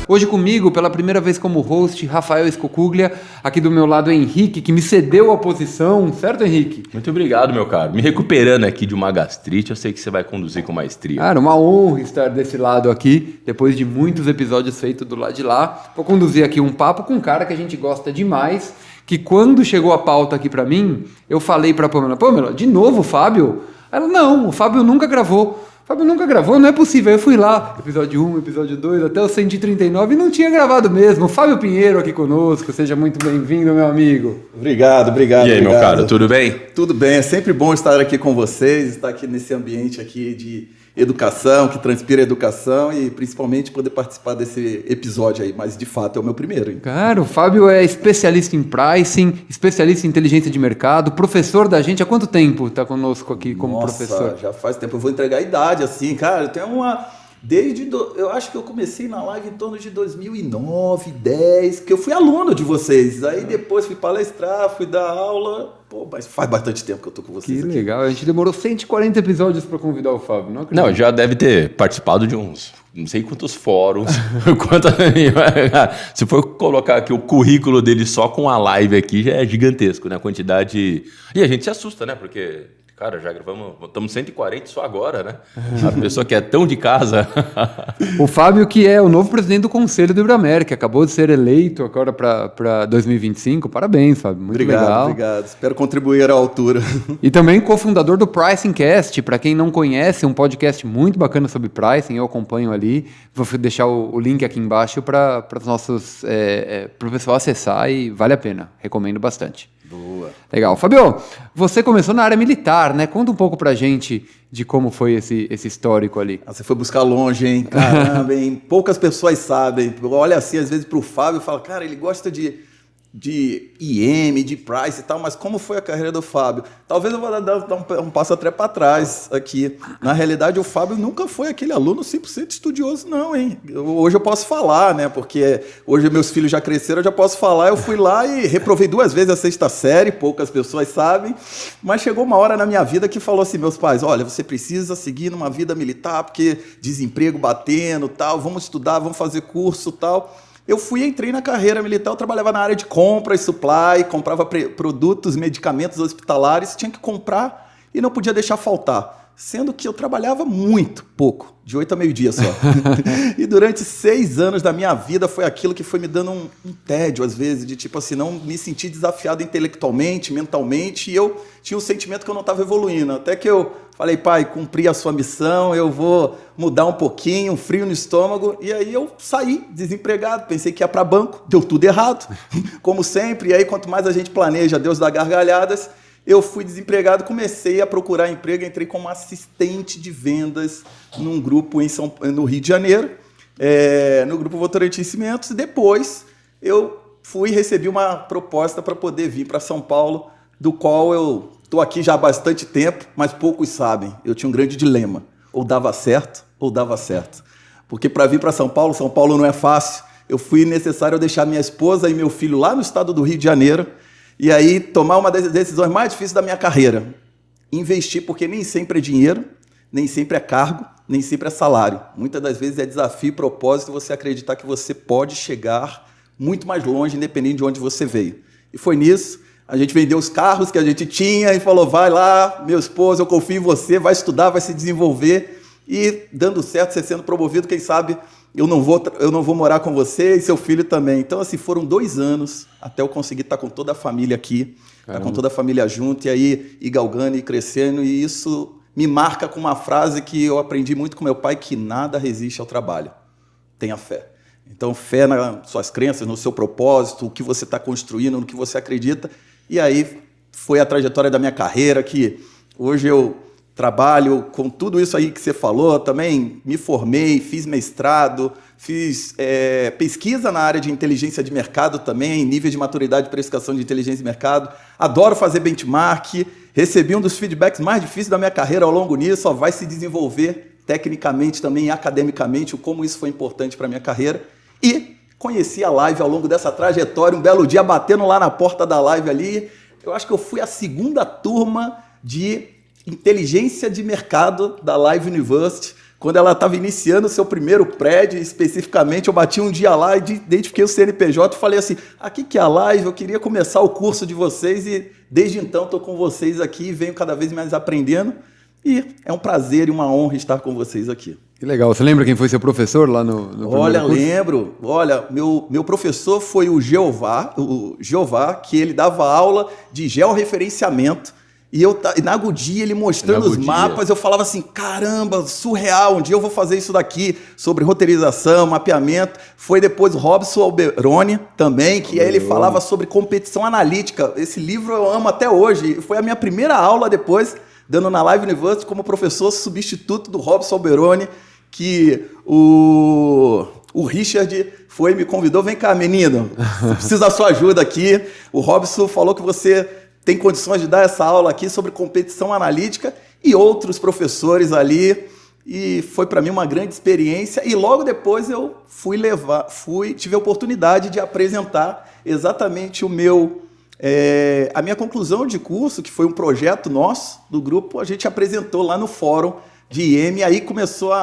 Hoje comigo, pela primeira vez como host, Rafael Escocuglia. Aqui do meu lado, Henrique, que me cedeu a posição. Certo, Henrique? Muito obrigado, meu caro. Me recuperando aqui de uma gastrite, eu sei que você vai conduzir com maestria. Cara, uma honra estar desse lado aqui, depois de muitos episódios feitos do lado de lá. Vou conduzir aqui um papo com um cara que a gente gosta demais, que quando chegou a pauta aqui pra mim, eu falei pra Pamela, de novo o Fábio? Ela, não, o Fábio nunca gravou. Fábio nunca gravou, não é possível. Eu fui lá, episódio 1, episódio 2, até o 139 e não tinha gravado mesmo. Fábio Pinheiro aqui conosco, seja muito bem-vindo, meu amigo. Obrigado. E aí, meu caro, tudo bem? Tudo bem, é sempre bom estar aqui com vocês, estar aqui nesse ambiente aqui de educação, que transpira educação e principalmente poder participar desse episódio aí, mas de fato é o meu primeiro. Hein? Cara, o Fábio é especialista em pricing, especialista em inteligência de mercado, professor da gente. Há quanto tempo está conosco aqui como professor? Já faz tempo, eu vou entregar a idade assim, cara, eu tenho eu acho que eu comecei na live em torno de 2009, 10, que eu fui aluno de vocês, aí depois fui palestrar, fui dar aula, mas faz bastante tempo que eu tô com vocês aqui. Que aqui. legal, a gente demorou 140 episódios para convidar o Fábio, não acredito. Não, já deve ter participado de uns, não sei quantos fóruns, se for colocar aqui o currículo dele só com a live aqui, já é gigantesco, né, a quantidade, e a gente se assusta, né, porque... Cara, já gravamos, estamos 140 só agora, né? A pessoa que é tão de casa. O Fábio, que é o novo presidente do Conselho do Ibramérica, acabou de ser eleito agora para 2025. Parabéns, Fábio. Muito legal. Obrigado. Espero contribuir à altura. E também cofundador do Pricing Cast. Para quem não conhece, um podcast muito bacana sobre pricing. Eu acompanho ali. Vou deixar o link aqui embaixo para o pessoal acessar e vale a pena. Recomendo bastante. Boa. Legal. Fabio, você começou na área militar, né? Conta um pouco pra gente de como foi esse histórico ali. Você foi buscar longe, hein? Caramba, hein? Poucas pessoas sabem. Olha assim, às vezes, pro Fábio e fala, cara, ele gosta de IM, de price e tal, mas como foi a carreira do Fábio? Talvez eu vou dar um passo até para trás aqui. Na realidade, o Fábio nunca foi aquele aluno 100% estudioso, não, hein? Hoje eu posso falar, né? Porque hoje meus filhos já cresceram, eu já posso falar. Eu fui lá e reprovei 2 vezes a 6ª série, poucas pessoas sabem, mas chegou uma hora na minha vida que falou assim, meus pais, olha, você precisa seguir numa vida militar, porque desemprego batendo, tal, vamos estudar, vamos fazer curso, tal. Eu entrei na carreira militar, eu trabalhava na área de compra e supply, comprava produtos, medicamentos hospitalares, tinha que comprar e não podia deixar faltar. Sendo que eu trabalhava muito pouco, de 8 a meio-dia só. E durante 6 anos da minha vida foi aquilo que foi me dando um tédio, às vezes, de tipo assim, não me sentir desafiado intelectualmente, mentalmente, e eu tinha um sentimento que eu não estava evoluindo. Até que eu falei, pai, cumpri a sua missão, eu vou mudar um pouquinho, um frio no estômago, e aí eu saí desempregado, pensei que ia para banco, deu tudo errado, como sempre, e aí quanto mais a gente planeja, Deus dá gargalhadas. Eu fui desempregado, comecei a procurar emprego, entrei como assistente de vendas num grupo no Rio de Janeiro, no grupo Votorantim Cimentos. Depois eu recebi uma proposta para poder vir para São Paulo, do qual eu estou aqui já há bastante tempo, mas poucos sabem. Eu tinha um grande dilema, ou dava certo, ou dava certo. Porque para vir para São Paulo não é fácil. Fui necessário deixar minha esposa e meu filho lá no estado do Rio de Janeiro, e aí tomar uma das decisões mais difíceis da minha carreira. Investir, porque nem sempre é dinheiro, nem sempre é cargo, nem sempre é salário. Muitas das vezes é desafio e propósito você acreditar que você pode chegar muito mais longe, independente de onde você veio. E foi nisso, a gente vendeu os carros que a gente tinha e falou, vai lá, meu esposo, eu confio em você, vai estudar, vai se desenvolver. E dando certo, você sendo promovido, quem sabe eu não vou morar com você e seu filho também. Então, assim, foram 2 anos até eu conseguir estar com toda a família aqui, estar com toda a família junto, e aí ir galgando e crescendo, e isso me marca com uma frase que eu aprendi muito com meu pai, que nada resiste ao trabalho. Tenha fé. Então, fé nas suas crenças, no seu propósito, o que você está construindo, no que você acredita. E aí foi a trajetória da minha carreira, que hoje eu trabalho com tudo isso aí que você falou, também me formei, fiz mestrado, fiz pesquisa na área de inteligência de mercado também, nível de maturidade de precificação de inteligência de mercado, adoro fazer benchmark, recebi um dos feedbacks mais difíceis da minha carreira ao longo disso, só vai se desenvolver tecnicamente também, academicamente, o como isso foi importante para a minha carreira, e conheci a live ao longo dessa trajetória, um belo dia batendo lá na porta da live ali, eu acho que eu fui a 2ª turma de inteligência de mercado da Live University, quando ela estava iniciando o seu primeiro prédio, especificamente, eu bati um dia lá e identifiquei o CNPJ e falei assim, aqui que é a live, eu queria começar o curso de vocês e desde então estou com vocês aqui e venho cada vez mais aprendendo e é um prazer e uma honra estar com vocês aqui. Que legal. Você lembra quem foi seu professor lá no Olha, curso? lembro. Olha, meu professor foi o Jeová, que ele dava aula de georreferenciamento. E na Goodyear, ele mostrando os mapas, eu falava assim, caramba, surreal, um dia eu vou fazer isso daqui, sobre roteirização, mapeamento. Foi depois o Robson Alberoni também, que aí ele falava sobre competição analítica. Esse livro eu amo até hoje. Foi a minha primeira aula depois, dando na Live University como professor substituto do Robson Alberoni, que o Richard foi e me convidou, vem cá, menino, preciso da sua ajuda aqui. O Robson falou que você tem condições de dar essa aula aqui sobre competição analítica e outros professores ali. E foi para mim uma grande experiência. E logo depois eu tive a oportunidade de apresentar exatamente a minha conclusão de curso, que foi um projeto nosso, do grupo, a gente apresentou lá no fórum de IEM, e aí começou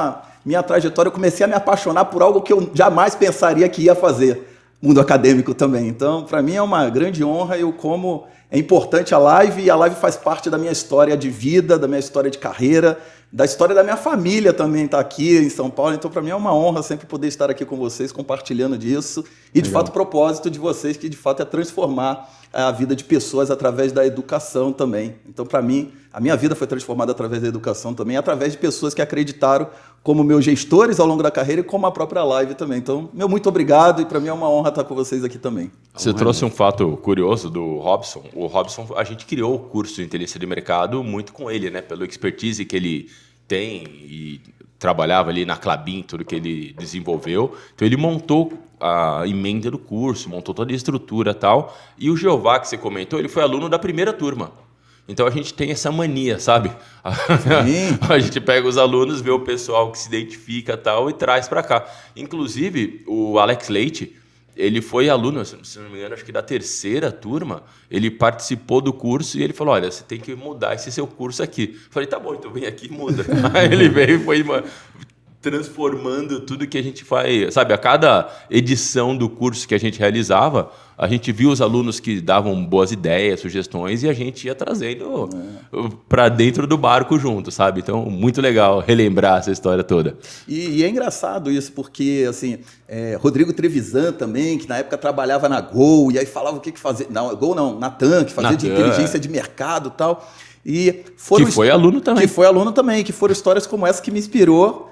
minha trajetória, eu comecei a me apaixonar por algo que eu jamais pensaria que ia fazer, mundo acadêmico também. Então, para mim é uma grande honra, como é importante a live, e a live faz parte da minha história de vida, da minha história de carreira, da história da minha família também estar aqui em São Paulo. Então, para mim é uma honra sempre poder estar aqui com vocês, compartilhando disso. E, de fato, o propósito de vocês, que de fato é transformar a vida de pessoas através da educação também. Então, para mim, a minha vida foi transformada através da educação também, através de pessoas que acreditaram como meus gestores ao longo da carreira e como a própria live também. Então, muito obrigado, e para mim é uma honra estar com vocês aqui também. Você trouxe um fato curioso do Robson. O Robson, a gente criou o curso de inteligência de mercado muito com ele, né? Pelo expertise que ele tem e trabalhava ali na Klabin, tudo que ele desenvolveu. Então, ele montou a emenda do curso, montou toda a estrutura e tal. E o Jeová, que você comentou, ele foi aluno da primeira turma. Então, a gente tem essa mania, sabe? A gente pega os alunos, vê o pessoal que se identifica e tal e traz para cá. Inclusive, o Alex Leite, ele foi aluno, se não me engano, acho que da terceira turma. Ele participou do curso e ele falou, olha, você tem que mudar esse seu curso aqui. Eu falei, tá bom, então vem aqui e muda. Aí ele veio e foi transformando tudo que a gente faz. Sabe, a cada edição do curso que a gente realizava, a gente viu os alunos que davam boas ideias, sugestões, e a gente ia trazendo para dentro do barco junto, sabe? Então, muito legal relembrar essa história toda. E é engraçado isso, porque, assim, Rodrigo Trevisan também, que na época trabalhava na Gol, e aí falava o que fazer. Não, Gol não, na TAM, que fazia de inteligência de mercado e tal. E que foi aluno também. Que foi aluno também, que foram histórias como essa que me inspirou.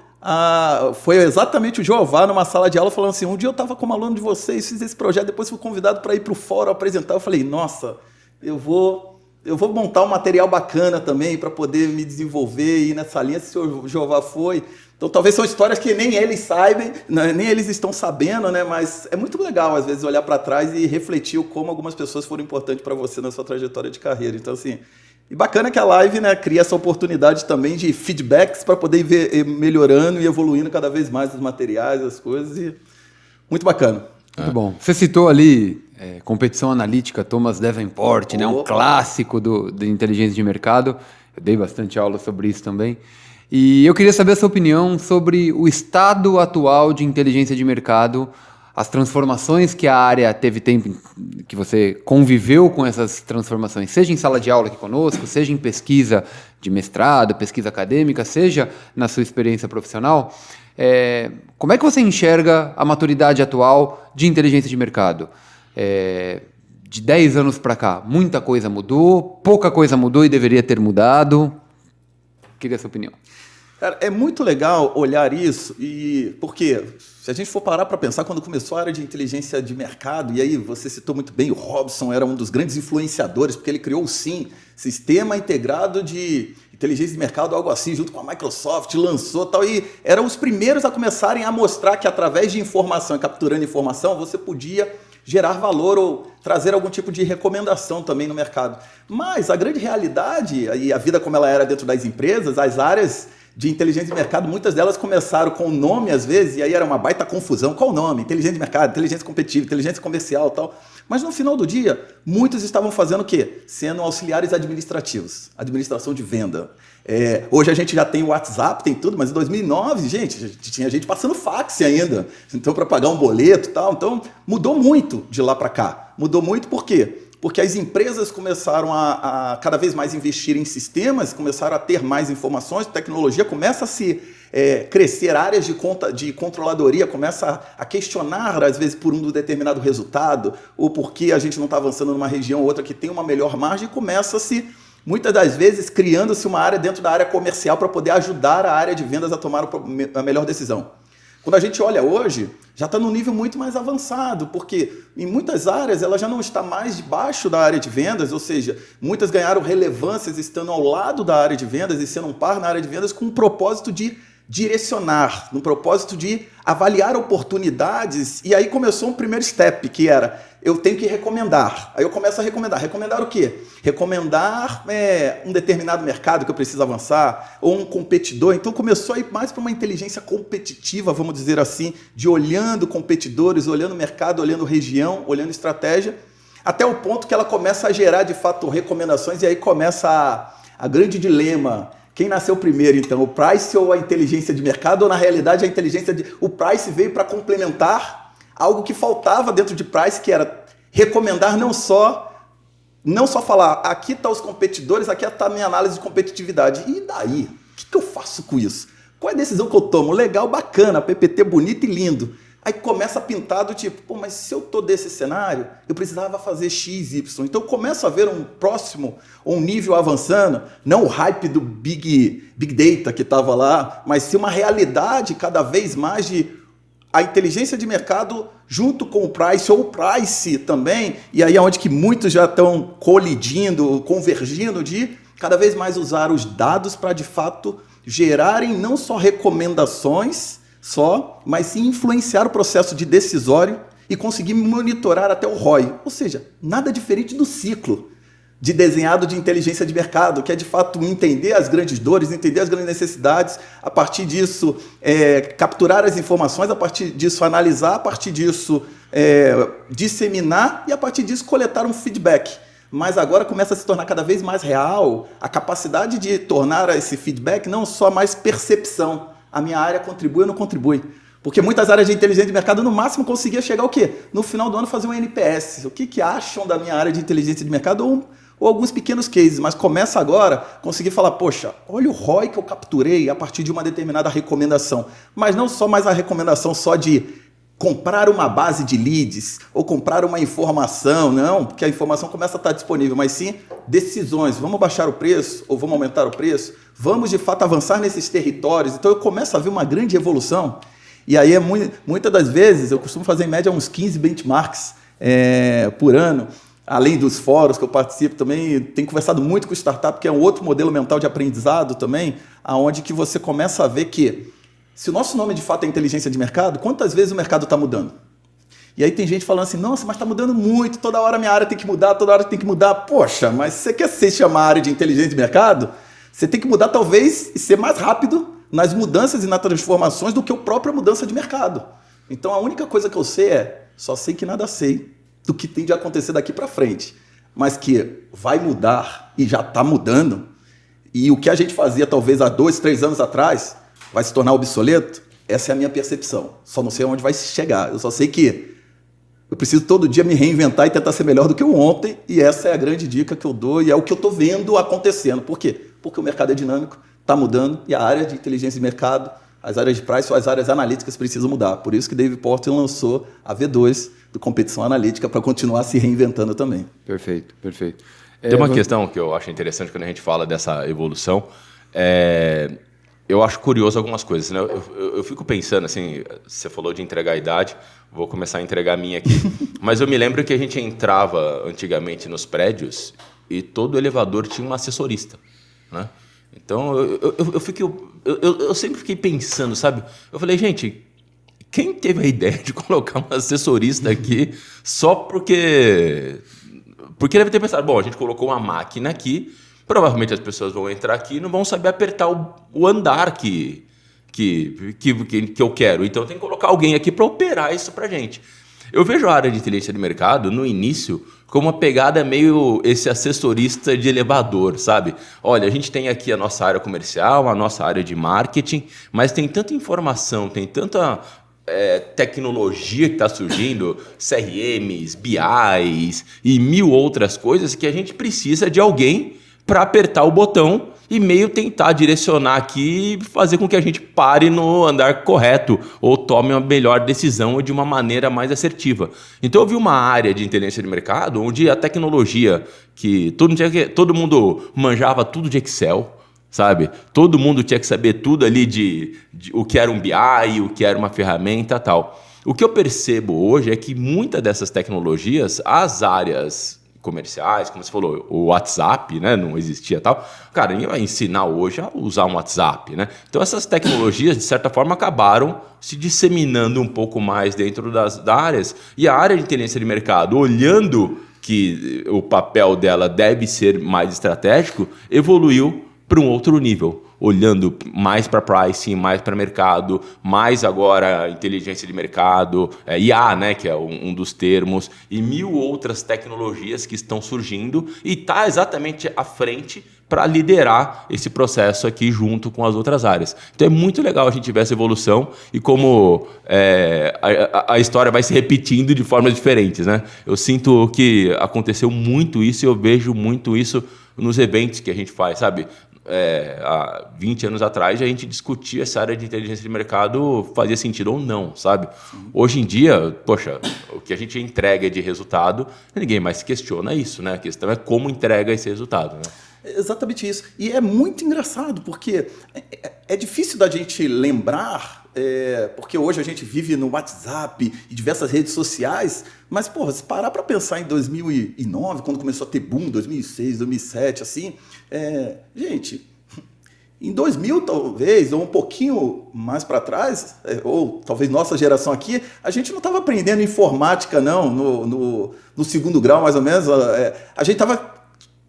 Foi exatamente o Jeová numa sala de aula falando assim, um dia eu estava como aluno de vocês, fiz esse projeto, depois fui convidado para ir para o fórum apresentar. Eu falei, nossa, eu vou montar um material bacana também para poder me desenvolver e ir nessa linha, se o Jeová foi. Então talvez são histórias que nem eles saibam, nem eles estão sabendo, né? Mas é muito legal às vezes olhar para trás e refletir o como algumas pessoas foram importantes para você na sua trajetória de carreira. Então assim, e bacana que a live, né, cria essa oportunidade também de feedbacks para poder ir melhorando e evoluindo cada vez mais os materiais, as coisas, e muito bacana. Muito bom. Você citou ali competição analítica, Thomas Davenport, né, um clássico de inteligência de mercado. Eu dei bastante aula sobre isso também. E eu queria saber a sua opinião sobre o estado atual de inteligência de mercado, as transformações que a área teve tempo que você conviveu com essas transformações, seja em sala de aula aqui conosco, seja em pesquisa de mestrado, pesquisa acadêmica, seja na sua experiência profissional. Como é que você enxerga a maturidade atual de inteligência de mercado? De 10 anos para cá, muita coisa mudou, pouca coisa mudou e deveria ter mudado? Queria a sua opinião. Cara, é muito legal olhar isso, porque se a gente for parar para pensar, quando começou a área de inteligência de mercado, e aí você citou muito bem, o Robson era um dos grandes influenciadores, porque ele criou o SIM, Sistema Integrado de Inteligência de Mercado, algo assim, junto com a Microsoft, lançou tal, e eram os primeiros a começarem a mostrar que através de informação, capturando informação, você podia gerar valor ou trazer algum tipo de recomendação também no mercado. Mas a grande realidade, e a vida como ela era dentro das empresas, as áreas de inteligência de mercado, muitas delas começaram com o nome, às vezes, e aí era uma baita confusão. Qual o nome? Inteligência de mercado, inteligência competitiva, inteligência comercial e tal. Mas no final do dia, muitos estavam fazendo o quê? Sendo auxiliares administrativos, administração de venda. Hoje a gente já tem o WhatsApp, tem tudo, mas em 2009, gente, tinha gente passando fax ainda, então para pagar um boleto e tal. Então mudou muito de lá para cá. Mudou muito por quê? Porque as empresas começaram a cada vez mais investir em sistemas, começaram a ter mais informações, tecnologia começa a se crescer, áreas de controladoria começa a questionar, às vezes, por um determinado resultado, ou porque a gente não está avançando numa região ou outra que tem uma melhor margem, e começa-se, muitas das vezes, criando-se uma área dentro da área comercial para poder ajudar a área de vendas a tomar a melhor decisão. Quando a gente olha hoje, já está num nível muito mais avançado, porque em muitas áreas ela já não está mais debaixo da área de vendas, ou seja, muitas ganharam relevâncias estando ao lado da área de vendas e sendo um par na área de vendas com o propósito de direcionar, no propósito de avaliar oportunidades. E aí começou um primeiro step, que era, eu tenho que recomendar. Aí eu começo a recomendar. Recomendar o quê? Recomendar um determinado mercado que eu preciso avançar, ou um competidor. Então começou a ir mais para uma inteligência competitiva, vamos dizer assim, de olhando competidores, olhando mercado, olhando região, olhando estratégia, até o ponto que ela começa a gerar, de fato, recomendações, e aí começa a grande dilema. Quem nasceu primeiro, então? O price ou a inteligência de mercado? Ou, na realidade, o price veio para complementar algo que faltava dentro de price, que era recomendar não só falar, aqui estão os competidores, aqui está a minha análise de competitividade. E daí? O que eu faço com isso? Qual é a decisão que eu tomo? Legal, bacana, PPT bonito e lindo. Aí começa a pintar do tipo, pô, mas se eu tô desse cenário, eu precisava fazer X, Y. Então eu começo a ver um próximo, um nível avançando, não o hype do Big Data que estava lá, mas sim uma realidade cada vez mais de a inteligência de mercado junto com o price, ou o price também, e aí é onde que muitos já estão colidindo, convergindo de cada vez mais usar os dados para, de fato, gerarem não só recomendações, mas sim influenciar o processo de decisório e conseguir monitorar até o ROI. Ou seja, nada diferente do ciclo de desenhado de inteligência de mercado, que é de fato entender as grandes dores, entender as grandes necessidades, a partir disso capturar as informações, a partir disso analisar, a partir disso disseminar e a partir disso coletar um feedback. Mas agora começa a se tornar cada vez mais real a capacidade de tornar esse feedback não só mais percepção. A minha área contribui ou não contribui? Porque muitas áreas de inteligência de mercado, no máximo, conseguia chegar o quê? No final do ano, fazer um NPS. O que acham da minha área de inteligência de mercado? Ou alguns pequenos cases. Mas começa agora a conseguir falar, poxa, olha o ROI que eu capturei a partir de uma determinada recomendação. Mas não só mais a recomendação só de comprar uma base de leads ou comprar uma informação, não, porque a informação começa a estar disponível, mas sim decisões. Vamos baixar o preço ou vamos aumentar o preço? Vamos, de fato, avançar nesses territórios. Então, eu começo a ver uma grande evolução. E aí, muitas das vezes, eu costumo fazer, em média, uns 15 benchmarks por ano. Além dos fóruns que eu participo também, tenho conversado muito com startup, que é um outro modelo mental de aprendizado também, onde que você começa a ver que, se o nosso nome, de fato, é inteligência de mercado, quantas vezes o mercado está mudando? E aí tem gente falando assim, nossa, mas está mudando muito, toda hora minha área tem que mudar, toda hora tem que mudar. Poxa, mas você quer se chamar área de inteligência de mercado? Você tem que mudar, talvez, e ser mais rápido nas mudanças e nas transformações do que a própria mudança de mercado. Então, a única coisa que eu sei só sei que nada sei do que tem de acontecer daqui para frente. Mas que vai mudar e já está mudando. E o que a gente fazia, talvez, há 2, 3 anos atrás, vai se tornar obsoleto. Essa é a minha percepção. Só não sei aonde vai chegar. Eu só sei que eu preciso todo dia me reinventar e tentar ser melhor do que o ontem. E essa é a grande dica que eu dou e é o que eu estou vendo acontecendo. Por quê? Porque o mercado é dinâmico, está mudando e a área de inteligência de mercado, as áreas de price ou as áreas analíticas precisam mudar. Por isso que Dave Porter lançou a V2 do Competição Analítica para continuar se reinventando também. Perfeito, perfeito. Tem uma questão que eu acho interessante quando a gente fala dessa evolução. Eu acho curioso algumas coisas, né? Eu fico pensando, assim, você falou de entregar a idade, vou começar a entregar a minha aqui. Mas eu me lembro que a gente entrava antigamente nos prédios e todo elevador tinha um assessorista, né? Então, eu sempre fiquei pensando, sabe? Eu falei, gente, quem teve a ideia de colocar um assessorista aqui só porque deve ter pensado, bom, a gente colocou uma máquina aqui Provavelmente as pessoas vão entrar aqui e não vão saber apertar o andar que eu quero. Então tem que colocar alguém aqui para operar isso para a gente. Eu vejo a área de inteligência de mercado, no início, como uma pegada meio esse assessorista de elevador, sabe? Olha, a gente tem aqui a nossa área comercial, a nossa área de marketing, mas tem tanta informação, tem tanta tecnologia que está surgindo, CRMs, BIs e mil outras coisas que a gente precisa de alguém para apertar o botão e meio tentar direcionar aqui e fazer com que a gente pare no andar correto ou tome uma melhor decisão de uma maneira mais assertiva. Então eu vi uma área de inteligência de mercado onde a tecnologia, que todo mundo manjava tudo de Excel, sabe? Todo mundo tinha que saber tudo ali de o que era um BI, o que era uma ferramenta e tal. O que eu percebo hoje é que muitas dessas tecnologias, as áreas comerciais, como você falou, o WhatsApp, né, não existia tal. Cara, ninguém vai ensinar hoje a usar um WhatsApp, né? Então essas tecnologias, de certa forma, acabaram se disseminando um pouco mais dentro das áreas. E a área de inteligência de mercado, olhando que o papel dela deve ser mais estratégico, evoluiu para um outro nível, olhando mais para pricing, mais para mercado, mais agora inteligência de mercado, IA, né, que é um dos termos, e mil outras tecnologias que estão surgindo e está exatamente à frente para liderar esse processo aqui junto com as outras áreas. Então é muito legal a gente ver essa evolução e como a história vai se repetindo de formas diferentes, né? Eu sinto que aconteceu muito isso e eu vejo muito isso nos eventos que a gente faz, sabe? Há 20 anos atrás a gente discutia se a área de inteligência de mercado fazia sentido ou não, sabe? Hoje em dia, poxa, o que a gente entrega de resultado, ninguém mais questiona isso, né? A questão é como entrega esse resultado, né? Exatamente isso. E é muito engraçado, porque é difícil da gente lembrar, porque hoje a gente vive no WhatsApp e diversas redes sociais, mas, porra, se parar para pensar em 2009, quando começou a ter boom, 2006, 2007, assim, gente, em 2000 talvez, ou um pouquinho mais para trás, ou talvez nossa geração aqui, a gente não estava aprendendo informática, não, no segundo grau, mais ou menos, a gente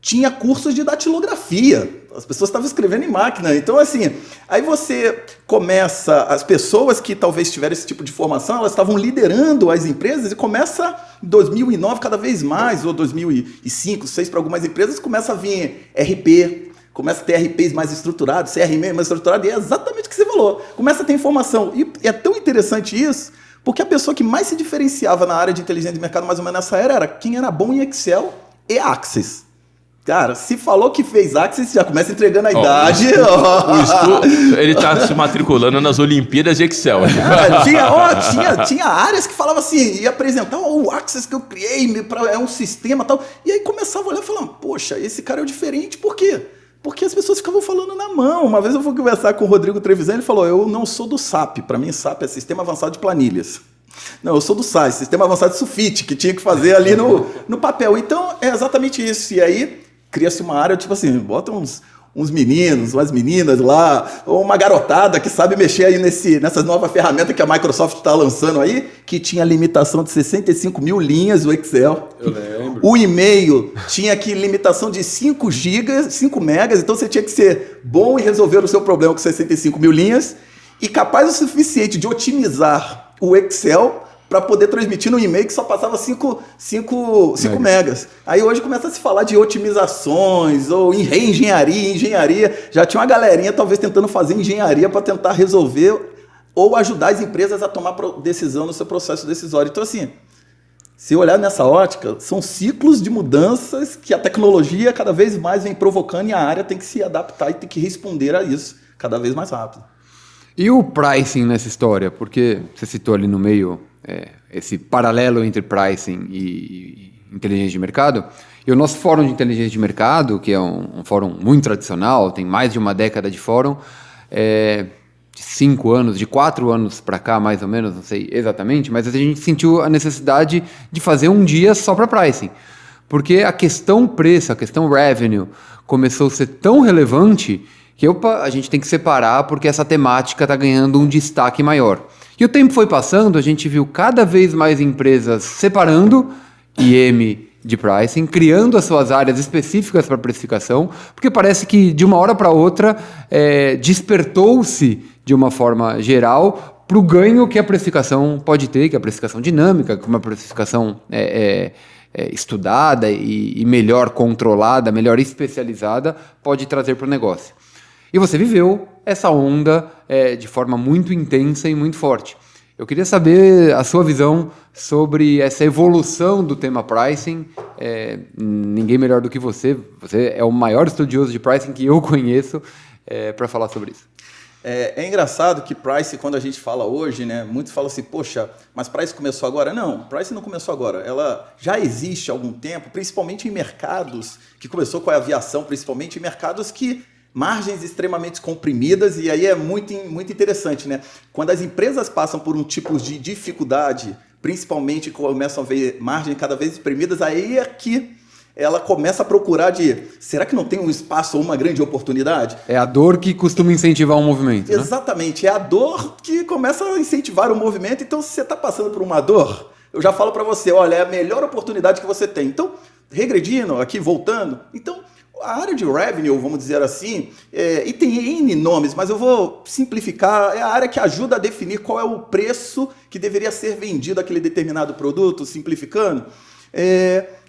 tinha cursos de datilografia. As pessoas estavam escrevendo em máquina. Então, assim, aí você começa... As pessoas que talvez tiveram esse tipo de formação, elas estavam liderando as empresas e começa em 2009 cada vez mais, ou 2005, 2006 para algumas empresas, começa a vir RP, começa a ter RPs mais estruturados, CRM mais estruturado, e é exatamente o que você falou. Começa a ter informação. E é tão interessante isso, porque a pessoa que mais se diferenciava na área de inteligência de mercado, mais ou menos nessa era quem era bom em Excel e Access. Cara, se falou que fez Access, já começa entregando a idade. Ele está se matriculando nas Olimpíadas de Excel. Tinha áreas que falavam assim, ia apresentar o Access que eu criei, é um sistema e tal. E aí começava a olhar e falava, poxa, esse cara é diferente, por quê? Porque as pessoas ficavam falando na mão. Uma vez eu fui conversar com o Rodrigo Trevisan, ele falou, eu não sou do SAP, para mim SAP é Sistema Avançado de Planilhas. Não, eu sou do SAS, Sistema Avançado de Sulfite, que tinha que fazer ali no papel. Então, é exatamente isso. E aí, cria-se uma área, tipo assim, bota uns meninos, umas meninas lá, ou uma garotada que sabe mexer aí nessas novas ferramentas que a Microsoft está lançando aí, que tinha limitação de 65 mil linhas o Excel. Eu lembro. O e-mail tinha aqui limitação de 5 gigas, 5 megas, então você tinha que ser bom e resolver o seu problema com 65 mil linhas e capaz o suficiente de otimizar o Excel para poder transmitir no e-mail que só passava 5 megas. Aí hoje começa a se falar de otimizações ou em reengenharia, engenharia. Já tinha uma galerinha talvez tentando fazer engenharia para tentar resolver ou ajudar as empresas a tomar decisão no seu processo decisório. Então, assim, se olhar nessa ótica, são ciclos de mudanças que a tecnologia cada vez mais vem provocando e a área tem que se adaptar e tem que responder a isso cada vez mais rápido. E o pricing nessa história? Porque você citou ali no meio esse paralelo entre pricing e inteligência de mercado. E o nosso fórum de inteligência de mercado, que é um fórum muito tradicional, tem mais de uma década de fórum, de 5 anos, de 4 anos para cá, mais ou menos, não sei exatamente, mas a gente sentiu a necessidade de fazer um dia só para pricing. Porque a questão preço, a questão revenue, começou a ser tão relevante que a gente tem que separar porque essa temática está ganhando um destaque maior. E o tempo foi passando, a gente viu cada vez mais empresas separando IM de pricing, criando as suas áreas específicas para precificação, porque parece que de uma hora para outra despertou-se de uma forma geral para o ganho que a precificação pode ter, que é a precificação dinâmica, que é uma precificação estudada e melhor controlada, melhor especializada, pode trazer para o negócio. E você viveu essa onda de forma muito intensa e muito forte. Eu queria saber a sua visão sobre essa evolução do tema pricing. Ninguém melhor do que você. Você é o maior estudioso de pricing que eu conheço para falar sobre isso. É engraçado que price, quando a gente fala hoje, né, muitos falam assim, poxa, mas price começou agora? Não, price não começou agora. Ela já existe há algum tempo, principalmente em mercados, que começou com a aviação, principalmente em mercados que margens extremamente comprimidas, e aí é muito interessante, né? Quando as empresas passam por um tipo de dificuldade, principalmente começam a ver margens cada vez espremidas, aí é que ela começa a procurar será que não tem um espaço ou uma grande oportunidade? É a dor que costuma incentivar um movimento, né? Exatamente, é a dor que começa a incentivar o movimento. Então, se você está passando por uma dor, eu já falo para você, olha, é a melhor oportunidade que você tem. Então, regredindo aqui, voltando, então, a área de revenue, vamos dizer assim, e tem N nomes, mas eu vou simplificar, é a área que ajuda a definir qual é o preço que deveria ser vendido aquele determinado produto, simplificando.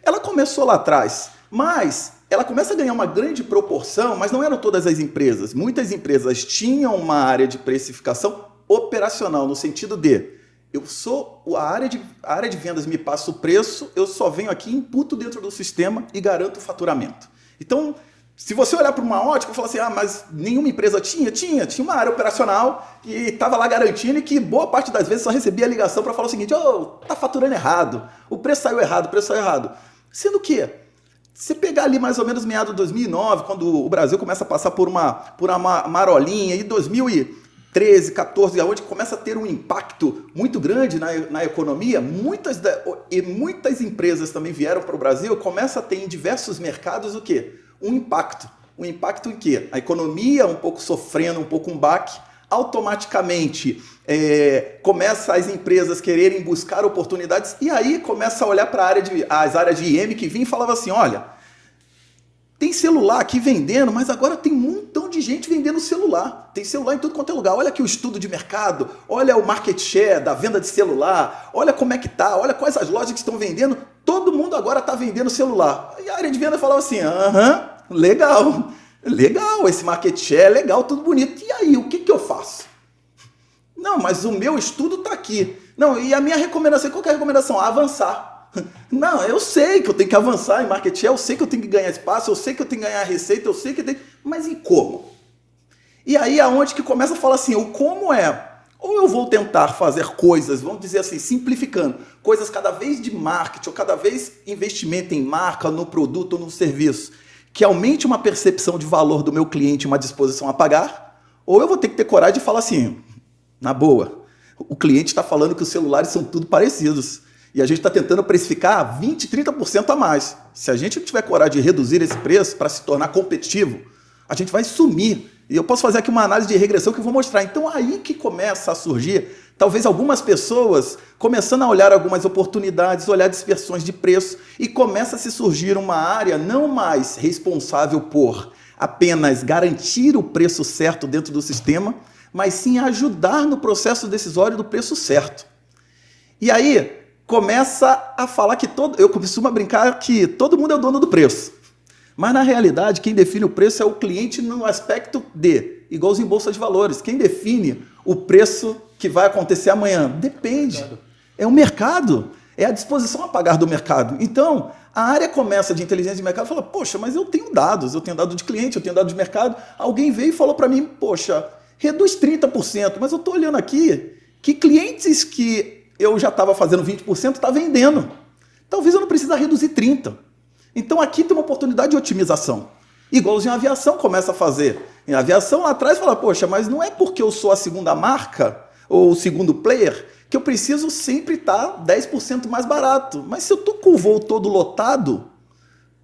Ela começou lá atrás, mas ela começa a ganhar uma grande proporção, mas não eram todas as empresas. Muitas empresas tinham uma área de precificação operacional, no sentido de a área de vendas me passa o preço, eu só venho aqui, imputo dentro do sistema e garanto o faturamento. Então, se você olhar para uma ótica e falar assim, mas nenhuma empresa tinha uma área operacional e estava lá garantindo, e que boa parte das vezes só recebia ligação para falar o seguinte, tá faturando errado, o preço saiu errado. Sendo que, se pegar ali mais ou menos meado de 2009, quando o Brasil começa a passar por uma marolinha, e 2013, 14, onde começa a ter um impacto muito grande na economia, muitas empresas também vieram para o Brasil, começa a ter em diversos mercados o quê? Um impacto em que a economia um pouco sofrendo, um pouco um baque, automaticamente começa as empresas quererem buscar oportunidades, e aí começa a olhar para as áreas de IM que vinha e falava assim, olha, tem celular aqui vendendo, mas agora tem um montão de gente vendendo celular. Tem celular em tudo quanto é lugar. Olha aqui o estudo de mercado, olha o market share da venda de celular, olha como é que tá, olha quais as lojas que estão vendendo. Todo mundo agora está vendendo celular. E a área de venda falava assim, legal, esse market share é legal, tudo bonito. E aí, o que eu faço? Não, mas o meu estudo está aqui. Não, e a minha recomendação, qual que é a recomendação? Avançar. Não, eu sei que eu tenho que avançar em market share, eu sei que eu tenho que ganhar espaço, eu sei que eu tenho que ganhar receita, eu sei que eu tenho... Mas e como? E aí é onde que começa a falar assim, o como ou eu vou tentar fazer coisas, vamos dizer assim, simplificando, coisas cada vez de marketing, ou cada vez investimento em marca, no produto ou no serviço, que aumente uma percepção de valor do meu cliente, uma disposição a pagar, ou eu vou ter que ter coragem de falar assim, na boa, o cliente está falando que os celulares são tudo parecidos. E a gente está tentando precificar 20%, 30% a mais. Se a gente não tiver coragem de reduzir esse preço para se tornar competitivo, a gente vai sumir. E eu posso fazer aqui uma análise de regressão que eu vou mostrar. Então, aí que começa a surgir, talvez algumas pessoas começando a olhar algumas oportunidades, olhar dispersões de preço, e começa a se surgir uma área não mais responsável por apenas garantir o preço certo dentro do sistema, mas sim ajudar no processo decisório do preço certo. E aí começa a falar que eu costumo brincar que todo mundo é o dono do preço. Mas na realidade, quem define o preço é o cliente no aspecto igualzinho em bolsa de valores. Quem define o preço que vai acontecer amanhã? Depende. É o mercado. É a disposição a pagar do mercado. Então, a área começa de inteligência de mercado e fala, poxa, mas eu tenho dados de cliente, eu tenho dados de mercado. Alguém veio e falou para mim, poxa, reduz 30%, mas eu estou olhando aqui que clientes que eu já estava fazendo 20%, está vendendo. Talvez eu não precise reduzir 30%. Então aqui tem uma oportunidade de otimização. Igualzinho a aviação começa a fazer. Em aviação lá atrás fala, poxa, mas não é porque eu sou a segunda marca ou o segundo player que eu preciso sempre estar 10% mais barato. Mas se eu estou com o voo todo lotado,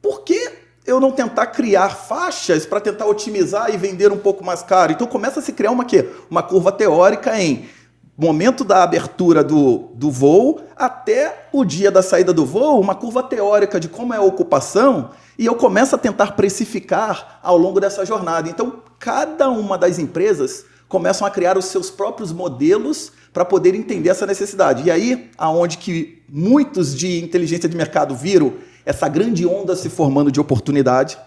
por que eu não tentar criar faixas para tentar otimizar e vender um pouco mais caro? Então começa a se criar uma curva teórica em momento da abertura do voo até o dia da saída do voo, uma curva teórica de como é a ocupação, e eu começo a tentar precificar ao longo dessa jornada. Então, cada uma das empresas começam a criar os seus próprios modelos para poder entender essa necessidade. E aí, aonde que muitos de inteligência de mercado viram essa grande onda se formando de oportunidade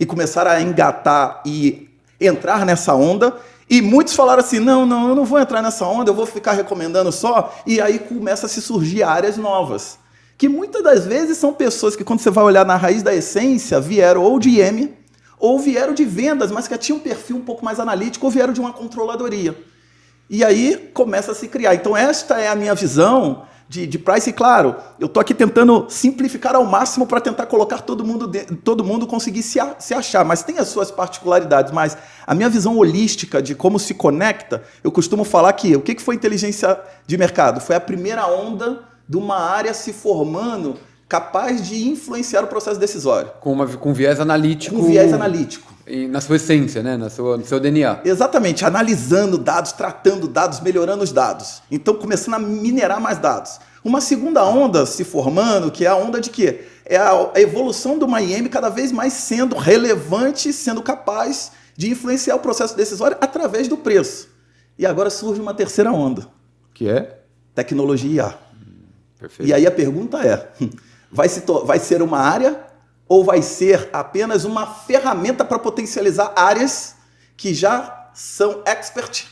e começaram a engatar e entrar nessa onda, e muitos falaram assim, não, eu não vou entrar nessa onda, eu vou ficar recomendando só, e aí começa a se surgir áreas novas, que muitas das vezes são pessoas que, quando você vai olhar na raiz da essência, vieram ou de IM, ou vieram de vendas, mas que tinham um perfil um pouco mais analítico, ou vieram de uma controladoria. E aí começa a se criar. Então esta é a minha visão de price, e claro, eu estou aqui tentando simplificar ao máximo para tentar colocar todo mundo conseguir se achar, mas tem as suas particularidades, mas a minha visão holística de como se conecta, eu costumo falar que o que foi inteligência de mercado? Foi a primeira onda de uma área se formando capaz de influenciar o processo decisório. Com viés analítico. Com viés analítico. Na sua essência, né? No seu DNA. Exatamente, analisando dados, tratando dados, melhorando os dados. Então, começando a minerar mais dados. Uma segunda onda se formando, que é a onda de quê? É a evolução de uma IM cada vez mais sendo relevante, sendo capaz de influenciar o processo decisório através do preço. E agora surge uma terceira onda. Que é? Tecnologia IA. Perfeito. E aí a pergunta é, vai ser uma área ou vai ser apenas uma ferramenta para potencializar áreas que já são expert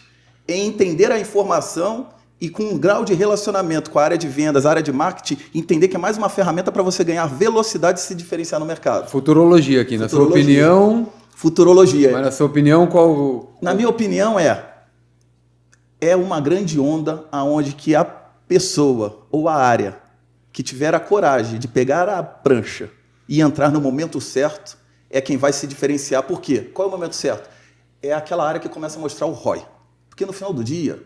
em entender a informação e com um grau de relacionamento com a área de vendas, a área de marketing, entender que é mais uma ferramenta para você ganhar velocidade e se diferenciar no mercado. Futurologia aqui, na sua opinião... Futurologia. Mas na sua opinião, qual... Na minha opinião é uma grande onda onde que a pessoa ou a área que tiver a coragem de pegar a prancha e entrar no momento certo, é quem vai se diferenciar. Por quê? Qual é o momento certo? É aquela área que começa a mostrar o ROI. Porque no final do dia,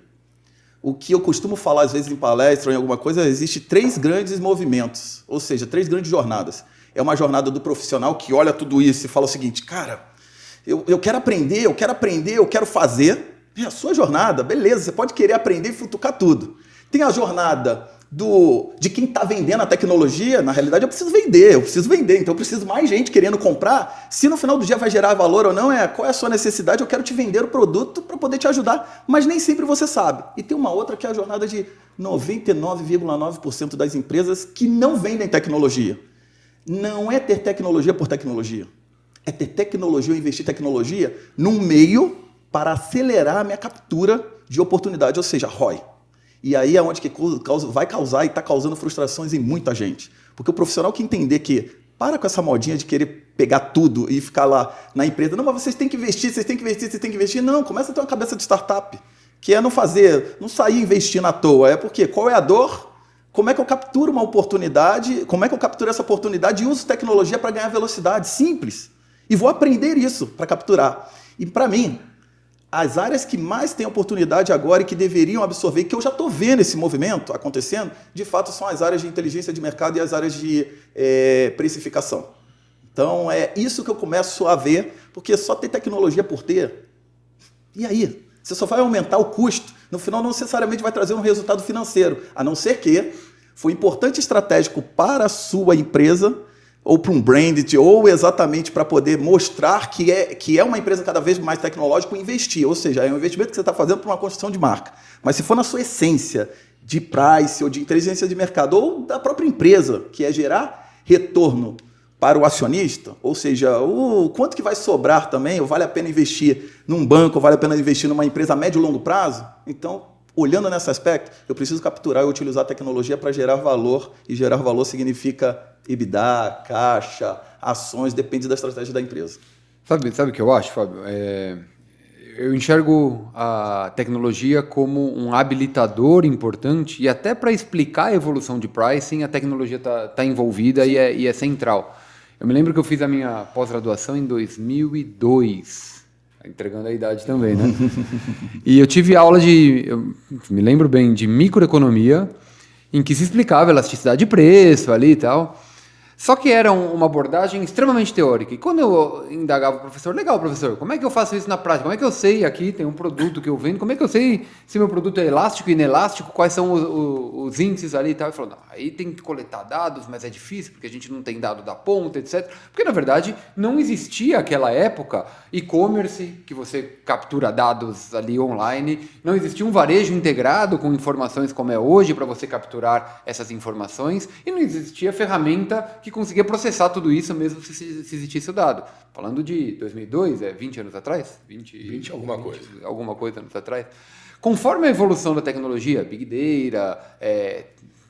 o que eu costumo falar às vezes em palestra ou em alguma coisa, existe 3 grandes movimentos, ou seja, 3 grandes jornadas. É uma jornada do profissional que olha tudo isso e fala o seguinte, cara, eu quero aprender, eu quero fazer. É a sua jornada, beleza, você pode querer aprender e futucar tudo. Tem a jornada de quem está vendendo a tecnologia. Na realidade eu preciso vender, então eu preciso mais gente querendo comprar. Se no final do dia vai gerar valor ou não, qual é a sua necessidade, eu quero te vender o produto para poder te ajudar, mas nem sempre você sabe. E tem uma outra que é a jornada de 99,9% das empresas que não vendem tecnologia. Não é ter tecnologia por tecnologia, é ter tecnologia ou investir em tecnologia num meio para acelerar a minha captura de oportunidade, ou seja, ROI. E aí é onde que vai causar e está causando frustrações em muita gente. Porque o profissional que entender que para com essa modinha de querer pegar tudo e ficar lá na empresa, não, mas vocês têm que investir. Não, começa a ter uma cabeça de startup, que é não sair investindo à toa. É porque qual é a dor? Como é que eu capturo uma oportunidade? Como é que eu capturo essa oportunidade e uso tecnologia para ganhar velocidade? Simples. E vou aprender isso para capturar. E para mim, as áreas que mais têm oportunidade agora e que deveriam absorver, que eu já estou vendo esse movimento acontecendo, de fato são as áreas de inteligência de mercado e as áreas de precificação. Então é isso que eu começo a ver, porque só ter tecnologia por ter. E aí? Você só vai aumentar o custo, no final não necessariamente vai trazer um resultado financeiro, a não ser que foi importante e estratégico para a sua empresa, ou para um brand, ou exatamente para poder mostrar que é uma empresa cada vez mais tecnológica, investir. Ou seja, é um investimento que você está fazendo para uma construção de marca. Mas se for na sua essência de price ou de inteligência de mercado, ou da própria empresa, que é gerar retorno para o acionista, ou seja, o quanto que vai sobrar também, ou vale a pena investir num banco, ou vale a pena investir numa empresa a médio e longo prazo, então, olhando nesse aspecto, eu preciso capturar e utilizar a tecnologia para gerar valor, e gerar valor significa EBITDA, caixa, ações, depende da estratégia da empresa. Sabe o que eu acho, Fábio? Eu enxergo a tecnologia como um habilitador importante, e até para explicar a evolução de pricing, a tecnologia está envolvida e é central. Eu me lembro que eu fiz a minha pós-graduação em 2002, entregando a idade também, né? E eu tive aula eu me lembro bem, de microeconomia, em que se explicava elasticidade de preço ali e tal. Só que era uma abordagem extremamente teórica. E quando eu indagava o professor, legal, professor, como é que eu faço isso na prática? Como é que eu sei, aqui tem um produto que eu vendo, como é que eu sei se meu produto é elástico e inelástico, quais são os índices ali e tal? Ele falou, não, aí tem que coletar dados, mas é difícil, porque a gente não tem dado da ponta, etc. Porque, na verdade, não existia naquela época e-commerce, que você captura dados ali online, não existia um varejo integrado com informações como é hoje para você capturar essas informações, e não existia ferramenta que conseguia processar tudo isso mesmo se existisse o dado. Falando de 2002, 20 anos atrás? 20 alguma coisa. Alguma coisa anos atrás. Conforme a evolução da tecnologia, Big Data,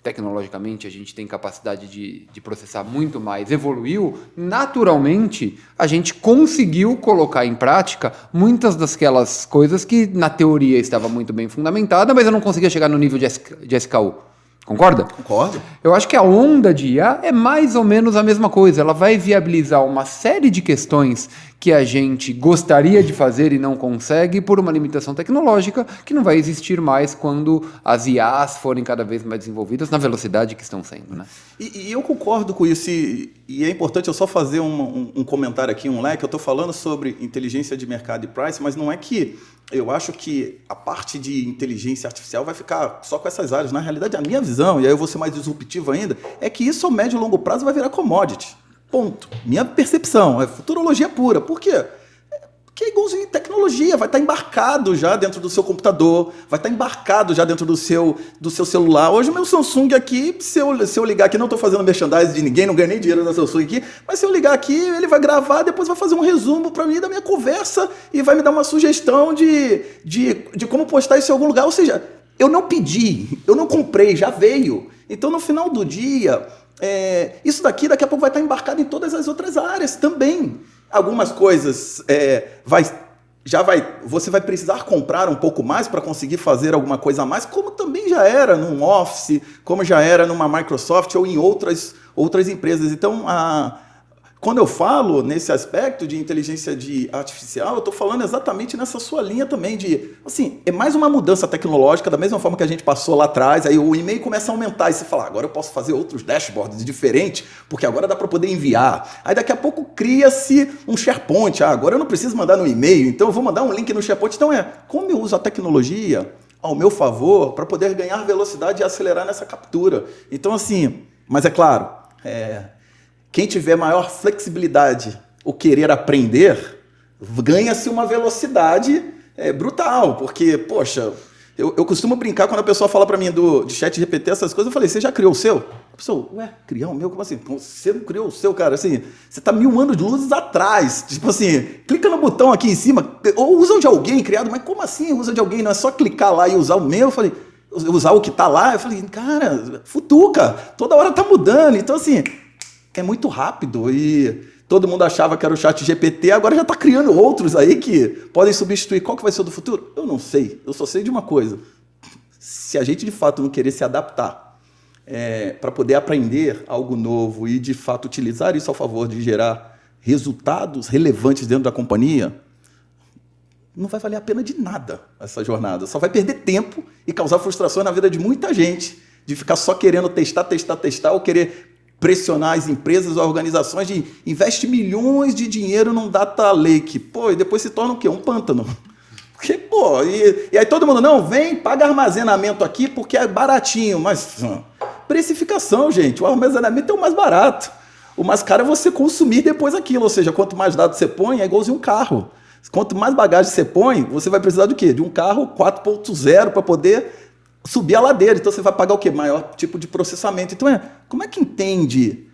tecnologicamente a gente tem capacidade de processar muito mais, evoluiu, naturalmente a gente conseguiu colocar em prática muitas daquelas coisas que na teoria estava muito bem fundamentada, mas eu não conseguia chegar no nível de SKU. Concorda? Concordo. Eu acho que a onda de IA é mais ou menos a mesma coisa. Ela vai viabilizar uma série de questões que a gente gostaria de fazer e não consegue por uma limitação tecnológica que não vai existir mais quando as IAs forem cada vez mais desenvolvidas na velocidade que estão sendo, né? E eu concordo com isso. E é importante eu só fazer um comentário aqui, um leque. Eu estou falando sobre inteligência de mercado e price, mas não é que eu acho que a parte de inteligência artificial vai ficar só com essas áreas. Na realidade, a minha visão, e aí eu vou ser mais disruptivo ainda, é que isso ao médio e longo prazo vai virar commodity. Ponto. Minha percepção, é futurologia pura. Por quê? Porque é igualzinho em tecnologia, vai estar embarcado já dentro do seu computador, vai estar embarcado já dentro do seu celular. Hoje o meu Samsung aqui, se eu ligar aqui, não estou fazendo merchandising de ninguém, não ganhei nem dinheiro da Samsung aqui, mas se eu ligar aqui, ele vai gravar, depois vai fazer um resumo para mim da minha conversa e vai me dar uma sugestão de como postar isso em algum lugar. Ou seja, eu não pedi, eu não comprei, já veio. Então no final do dia, isso daqui a pouco vai estar embarcado em todas as outras áreas também. Algumas coisas você vai precisar comprar um pouco mais para conseguir fazer alguma coisa a mais, como também já era num Office, como já era numa Microsoft ou em outras empresas. Então, quando eu falo nesse aspecto de inteligência artificial, eu estou falando exatamente nessa sua linha também de, assim, é mais uma mudança tecnológica, da mesma forma que a gente passou lá atrás, aí o e-mail começa a aumentar e você fala, agora eu posso fazer outros dashboards diferentes, porque agora dá para poder enviar. Aí daqui a pouco cria-se um SharePoint, agora eu não preciso mandar no e-mail, então eu vou mandar um link no SharePoint. Então como eu uso a tecnologia ao meu favor para poder ganhar velocidade e acelerar nessa captura. Então assim, mas é claro, quem tiver maior flexibilidade ou querer aprender, ganha-se uma velocidade brutal. Porque, poxa, eu costumo brincar quando a pessoa fala para mim de ChatGPT, essas coisas, eu falei, você já criou o seu? A pessoa, criar o meu? Como assim? Você não criou o seu, cara? Assim, você está 1000 anos de luzes atrás. Tipo assim, clica no botão aqui em cima, ou usa o de alguém criado, mas como assim usa de alguém? Não é só clicar lá e usar o meu? Eu falei, usar o que está lá? Eu falei, cara, futuca, toda hora está mudando. Então, assim, é muito rápido e todo mundo achava que era o ChatGPT, agora já está criando outros aí que podem substituir. Qual que vai ser o do futuro? Eu não sei, eu só sei de uma coisa. Se a gente de fato não querer se adaptar para poder aprender algo novo e de fato utilizar isso ao favor de gerar resultados relevantes dentro da companhia, não vai valer a pena de nada essa jornada. Só vai perder tempo e causar frustração na vida de muita gente, de ficar só querendo testar ou querer pressionar as empresas ou organizações de investe milhões de dinheiro num data lake. Pô, e depois se torna o quê? Um pântano. Porque, pô, e aí todo mundo, não, vem, paga armazenamento aqui porque é baratinho. Mas precificação, gente, o armazenamento é o mais barato. O mais caro é você consumir depois aquilo. Ou seja, quanto mais dados você põe, é igualzinho um carro. Quanto mais bagagem você põe, você vai precisar do quê? De um carro 4.0 para poder subir a ladeira, então você vai pagar o quê? Maior tipo de processamento. Então, como é que entende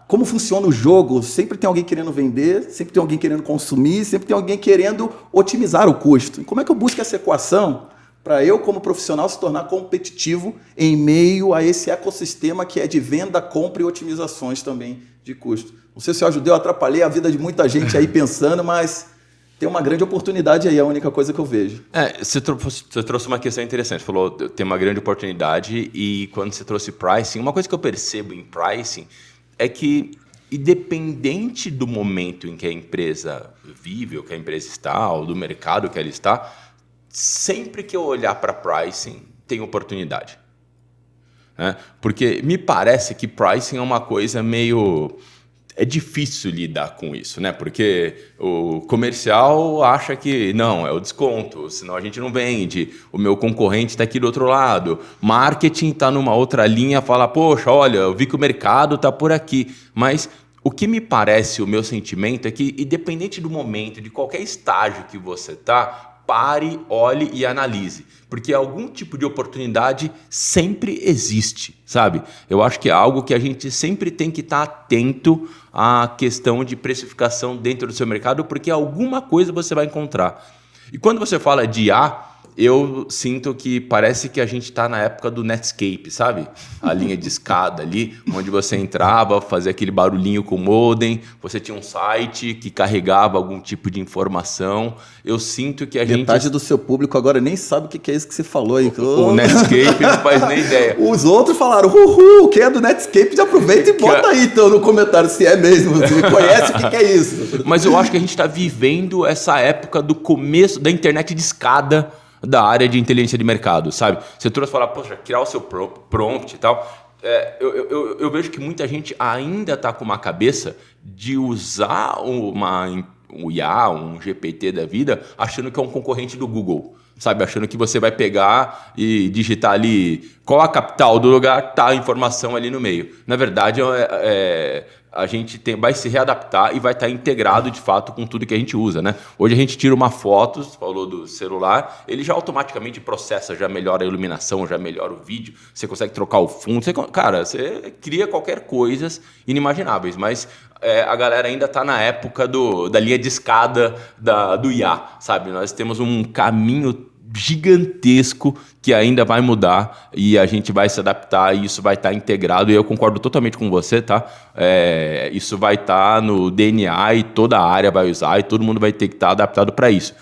como funciona o jogo? Sempre tem alguém querendo vender, sempre tem alguém querendo consumir, sempre tem alguém querendo otimizar o custo. E como é que eu busco essa equação para eu, como profissional, se tornar competitivo em meio a esse ecossistema que é de venda, compra e otimizações também de custo? Não sei se eu ajudei ou atrapalhei a vida de muita gente aí pensando, mas tem uma grande oportunidade aí, é a única coisa que eu vejo. Você trouxe uma questão interessante. Você falou tem uma grande oportunidade e quando você trouxe pricing, uma coisa que eu percebo em pricing é que, independente do momento em que a empresa vive, ou que a empresa está, ou do mercado que ela está, sempre que eu olhar para pricing, tem oportunidade. né? Porque me parece que pricing é uma coisa meio... É difícil lidar com isso, né? Porque o comercial acha que não, é o desconto, senão a gente não vende. O meu concorrente está aqui do outro lado. Marketing está numa outra linha, fala, poxa, olha, eu vi que o mercado está por aqui. Mas o que me parece, o meu sentimento é que, independente do momento, de qualquer estágio que você está, pare, olhe e analise, porque algum tipo de oportunidade sempre existe, sabe? Eu acho que é algo que a gente sempre tem que estar atento à questão de precificação dentro do seu mercado, porque alguma coisa você vai encontrar. E quando você fala de IA, eu sinto que parece que a gente está na época do Netscape, sabe? A linha de escada ali, onde você entrava, fazia aquele barulhinho com o modem, você tinha um site que carregava algum tipo de informação. Eu sinto que a gente... Metade do seu público agora nem sabe o que é isso que você falou aí. O Netscape não faz nem ideia. Os outros falaram, uhul, quem é do Netscape já aproveita e bota aí então no comentário se é mesmo, você conhece o que é isso. Mas eu acho que a gente está vivendo essa época do começo da internet de escada da área de inteligência de mercado, sabe? Você trouxe falar, poxa, criar o seu prompt e tal. Eu vejo que muita gente ainda está com uma cabeça de usar um IA, um GPT da vida, achando que é um concorrente do Google, sabe? Achando que você vai pegar e digitar ali qual a capital do lugar, tá a informação ali no meio. Na verdade, a gente vai se readaptar e vai estar integrado de fato com tudo que a gente usa, né? Hoje a gente tira uma foto, você falou do celular, ele já automaticamente processa, já melhora a iluminação, já melhora o vídeo, você consegue trocar o fundo, você cria qualquer coisas inimagináveis, mas a galera ainda está na época da linha de escada do IA, sabe? Nós temos um caminho gigantesco que ainda vai mudar e a gente vai se adaptar e isso vai estar integrado, e eu concordo totalmente com você, tá? Isso vai estar no DNA e toda a área vai usar e todo mundo vai ter que estar adaptado para isso.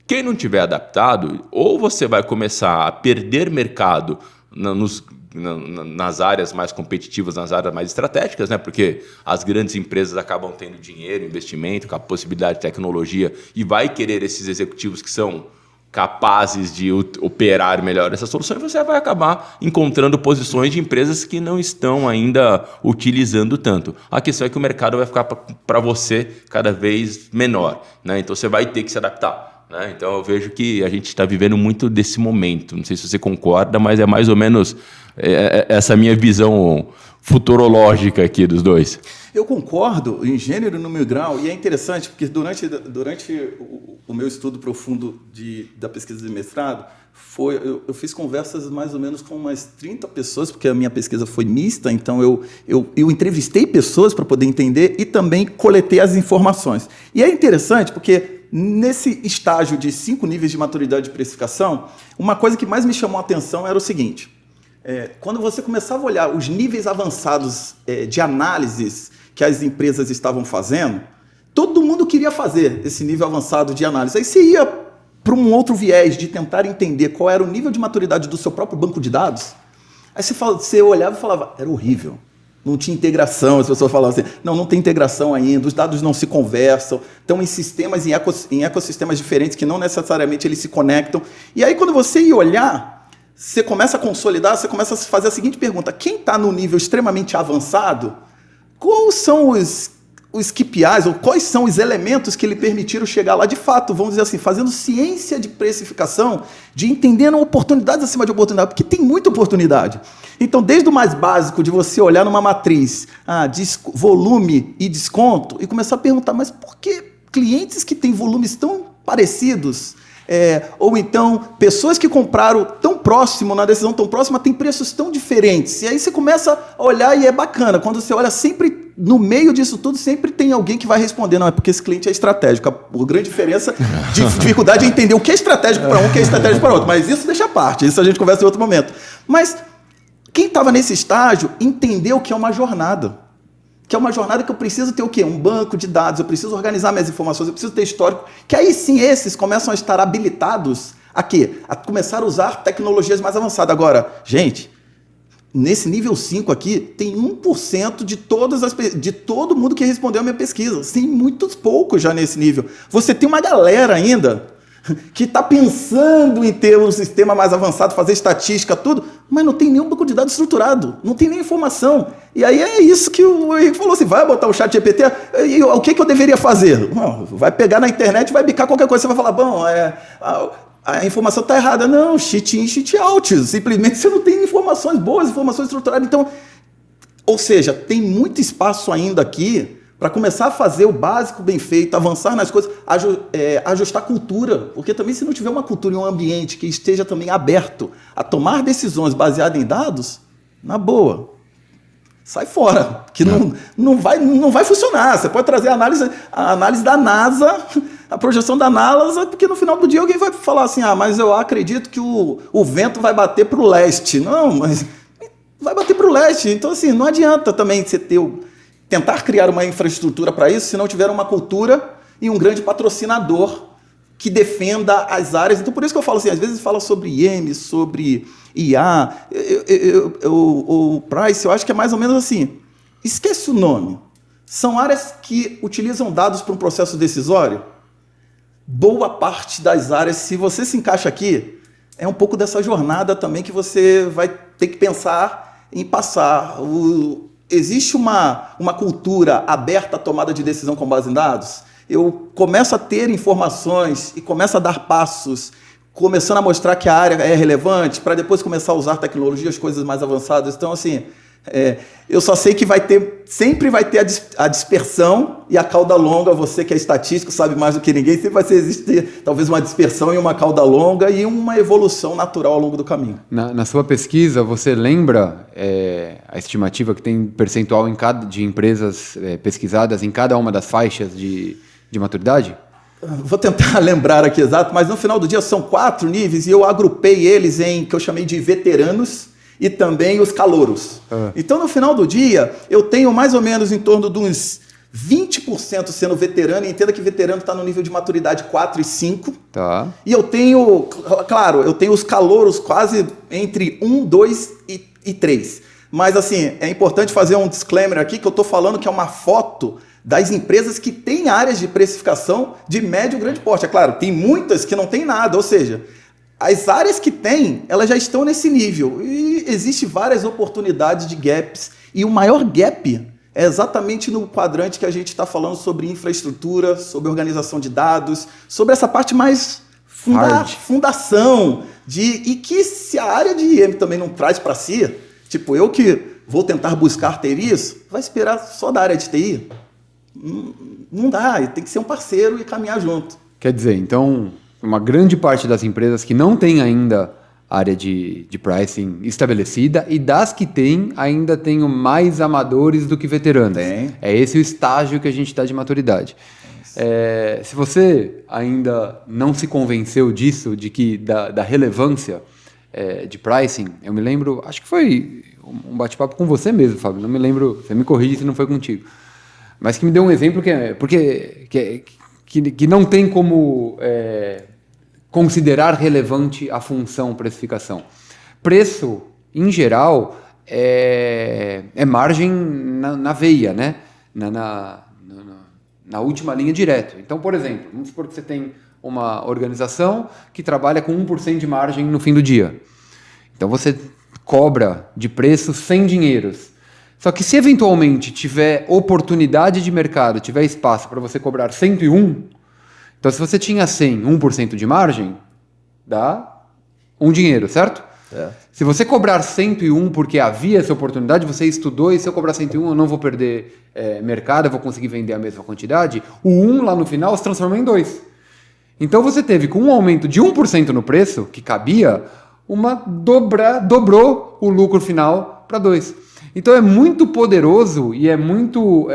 Quem não tiver adaptado, ou você vai começar a perder mercado nas áreas mais competitivas, nas áreas mais estratégicas, né? Porque as grandes empresas acabam tendo dinheiro, investimento, com a possibilidade de tecnologia e vai querer esses executivos que são capazes de operar melhor essas soluções, você vai acabar encontrando posições de empresas que não estão ainda utilizando tanto. A questão é que o mercado vai ficar para você cada vez menor, né? Então você vai ter que se adaptar, né? Então eu vejo que a gente está vivendo muito desse momento. Não sei se você concorda, mas é mais ou menos essa minha visão futurológica aqui dos dois. Eu concordo em gênero, número e grau, e é interessante porque durante o meu estudo profundo da pesquisa de mestrado, eu fiz conversas mais ou menos com umas 30 pessoas, porque a minha pesquisa foi mista, então eu entrevistei pessoas para poder entender e também coletei as informações. E é interessante porque nesse estágio de 5 níveis de maturidade de precificação, uma coisa que mais me chamou a atenção era o seguinte: quando você começava a olhar os níveis avançados de análises que as empresas estavam fazendo, todo mundo queria fazer esse nível avançado de análise. Aí você ia para um outro viés de tentar entender qual era o nível de maturidade do seu próprio banco de dados. Aí você olhava e falava, era horrível, não tinha integração. As pessoas falavam assim, não tem integração ainda, os dados não se conversam, estão em sistemas, em ecossistemas diferentes que não necessariamente eles se conectam. E aí quando você ia olhar, você começa a consolidar, você começa a fazer a seguinte pergunta: quem está no nível extremamente avançado, quais são os KPIs, ou quais são os elementos que lhe permitiram chegar lá de fato, vamos dizer assim, fazendo ciência de precificação, de entendendo oportunidades acima de oportunidade, porque tem muita oportunidade. Então, desde o mais básico, de você olhar numa matriz, volume e desconto, e começar a perguntar, mas por que clientes que têm volumes tão parecidos, ou então pessoas que compraram tão próximo, na decisão tão próxima, têm preços tão diferentes? E aí você começa a olhar e é bacana, quando você olha sempre no meio disso tudo, sempre tem alguém que vai responder, não, é porque esse cliente é estratégico. A grande diferença de dificuldade é entender o que é estratégico para um, o que é estratégico para outro, mas isso deixa à parte, isso a gente conversa em outro momento. Mas quem estava nesse estágio entendeu que é uma jornada. Que é uma jornada que eu preciso ter o quê? Um banco de dados, eu preciso organizar minhas informações, eu preciso ter histórico, que aí sim esses começam a estar habilitados a quê? A começar a usar tecnologias mais avançadas. Agora, gente, nesse nível 5 aqui, tem 1% de todo mundo que respondeu a minha pesquisa. Tem muitos poucos já nesse nível. Você tem uma galera ainda que está pensando em ter um sistema mais avançado, fazer estatística, tudo, mas não tem nenhum banco de dados estruturado, não tem nem informação. E aí é isso que o Henrique falou assim, vai botar o chat GPT, e o que eu deveria fazer? Não, vai pegar na internet, vai bicar qualquer coisa, você vai falar, bom, a informação está errada. Não, cheat in, cheat out, simplesmente você não tem informações boas, informações estruturadas. Então, ou seja, tem muito espaço ainda aqui para começar a fazer o básico bem feito, avançar nas coisas, ajustar a cultura, porque também se não tiver uma cultura e um ambiente que esteja também aberto a tomar decisões baseadas em dados, na boa, sai fora, que não vai funcionar. Você pode trazer a análise da NASA, a projeção da NASA, porque no final do dia alguém vai falar assim, mas eu acredito que o vento vai bater para o leste. Não, mas vai bater para o leste. Então, assim, não adianta também você tentar criar uma infraestrutura para isso se não tiver uma cultura e um grande patrocinador que defenda as áreas. Então, por isso que eu falo assim, às vezes fala sobre IEM, sobre IA, o Price, eu acho que é mais ou menos assim, esquece o nome. São áreas que utilizam dados para um processo decisório. Boa parte das áreas, se você se encaixa aqui, é um pouco dessa jornada também que você vai ter que pensar em passar. Existe uma cultura aberta à tomada de decisão com base em dados? Eu começo a ter informações e começo a dar passos, começando a mostrar que a área é relevante, para depois começar a usar tecnologias, coisas mais avançadas. Então, assim, eu só sei que sempre vai ter a dispersão e a cauda longa. Você que é estatístico sabe mais do que ninguém, sempre vai existir talvez uma dispersão e uma cauda longa e uma evolução natural ao longo do caminho. Na sua pesquisa, você lembra a estimativa que tem percentual de empresas pesquisadas em cada uma das faixas de maturidade? Vou tentar lembrar aqui exato, mas no final do dia são 4 níveis e eu agrupei eles em que eu chamei de veteranos e também os calouros. Então, no final do dia, eu tenho mais ou menos em torno de uns 20% sendo veterano, e entenda que veterano está no nível de maturidade 4 e 5. Tá. E eu tenho, claro, eu tenho os calouros quase entre 1, 2 e 3. Mas, assim, é importante fazer um disclaimer aqui, que eu estou falando que é uma foto das empresas que têm áreas de precificação de médio e grande porte. É claro, tem muitas que não tem nada, ou seja, as áreas que tem, elas já estão nesse nível. E existem várias oportunidades de gaps. E o maior gap é exatamente no quadrante que a gente está falando sobre infraestrutura, sobre organização de dados, sobre essa parte mais fundação. E que se a área de IEM também não traz para si, tipo, eu que vou tentar buscar ter isso, vai esperar só da área de TI? Não dá, tem que ser um parceiro e caminhar junto. Quer dizer, então, uma grande parte das empresas que não tem ainda área de pricing estabelecida, e das que tem, ainda tem mais amadores do que veteranos. Tem. É esse o estágio que a gente está de maturidade. Se você ainda não se convenceu disso, da relevância de pricing, eu me lembro, acho que foi um bate-papo com você mesmo, Fábio, não me lembro, você me corrige se não foi contigo, mas que me deu um exemplo que não tem como considerar relevante a função precificação. Preço, em geral, é margem na veia, né? Na última linha direto. Então, por exemplo, vamos supor que você tem uma organização que trabalha com 1% de margem no fim do dia. Então, você cobra de preço 100 dinheiros. Só que se eventualmente tiver oportunidade de mercado, tiver espaço para você cobrar 101, então se você tinha 100, 1% de margem, dá um dinheiro, certo? Se você cobrar 101 porque havia essa oportunidade, você estudou, e se eu cobrar 101 eu não vou perder mercado, eu vou conseguir vender a mesma quantidade, o 1 lá no final se transforma em 2. Então você teve, com um aumento de 1% no preço, que cabia, dobrou o lucro final para 2. Então é muito poderoso e é muito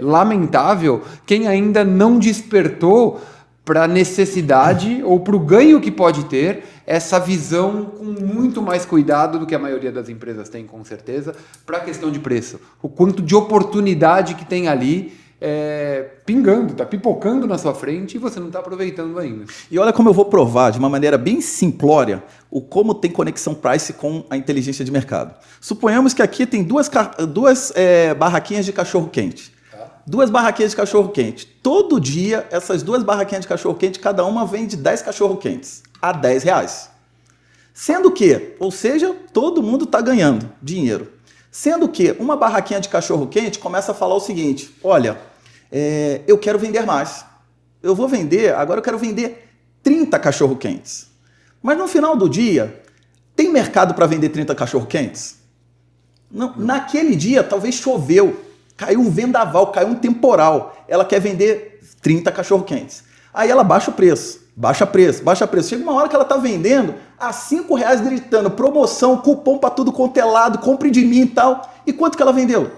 lamentável quem ainda não despertou para a necessidade ou para o ganho que pode ter essa visão com muito mais cuidado do que a maioria das empresas tem, com certeza, para a questão de preço. O quanto de oportunidade que tem ali pingando, está pipocando na sua frente e você não está aproveitando ainda. E olha como eu vou provar de uma maneira bem simplória como tem conexão price com a inteligência de mercado. Suponhamos que aqui tem duas barraquinhas de cachorro-quente. 2 barraquinhas de cachorro-quente. Todo dia, essas 2 barraquinhas de cachorro-quente, cada uma vende 10 cachorro-quentes a R$10. Sendo que, ou seja, todo mundo está ganhando dinheiro. Sendo que uma barraquinha de cachorro-quente começa a falar o seguinte, olha, eu quero vender mais. Agora eu quero vender 30 cachorro-quentes. Mas no final do dia, tem mercado para vender 30 cachorro-quentes? Não, naquele dia, talvez choveu, caiu um vendaval, caiu um temporal. Ela quer vender 30 cachorro-quentes. Aí ela baixa o preço, baixa preço. Chega uma hora que ela está vendendo a R$5 gritando, promoção, cupom para tudo quanto é lado, compre de mim e tal. E quanto que ela vendeu?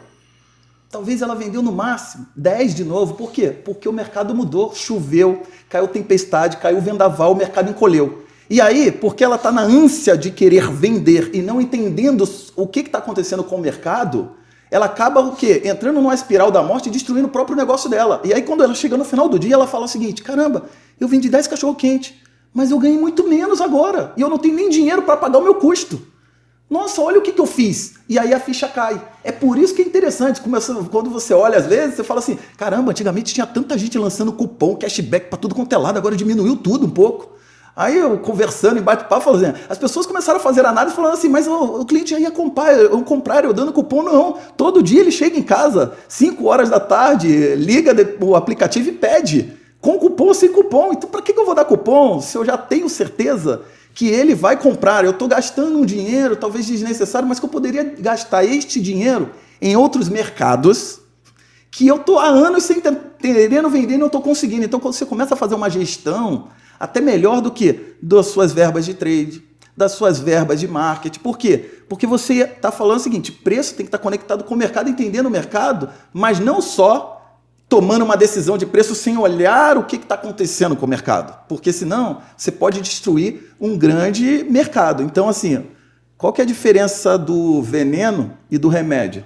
Talvez ela vendeu no máximo 10 de novo. Por quê? Porque o mercado mudou, choveu, caiu tempestade, caiu vendaval, o mercado encolheu. E aí, porque ela está na ânsia de querer vender e não entendendo o que está acontecendo com o mercado, ela acaba o quê? Entrando numa espiral da morte e destruindo o próprio negócio dela. E aí, quando ela chega no final do dia, ela fala o seguinte, caramba, eu vendi 10 cachorro-quente, mas eu ganhei muito menos agora. E eu não tenho nem dinheiro para pagar o meu custo. Nossa, olha o que eu fiz. E aí a ficha cai. É por isso que é interessante. Quando você olha, às vezes, você fala assim, caramba, antigamente tinha tanta gente lançando cupom, cashback para tudo quanto é lado, agora diminuiu tudo um pouco. Aí eu conversando em bate-papo, falando assim, as pessoas começaram a fazer análise falando assim, mas o cliente já ia comprar, eu dando cupom, não. Todo dia ele chega em casa, 5 horas da tarde, liga o aplicativo e pede, com cupom ou sem cupom. Então para que eu vou dar cupom se eu já tenho certeza que ele vai comprar? Eu estou gastando um dinheiro, talvez desnecessário, mas que eu poderia gastar este dinheiro em outros mercados que eu estou há anos sem querendo vender e não estou conseguindo. Então quando você começa a fazer uma gestão até melhor do que das suas verbas de trade, das suas verbas de marketing. Por quê? Porque você está falando o seguinte, preço tem que estar conectado com o mercado, entendendo o mercado, mas não só tomando uma decisão de preço sem olhar o que está acontecendo com o mercado. Porque senão você pode destruir um grande mercado. Então, assim, qual que é a diferença do veneno e do remédio?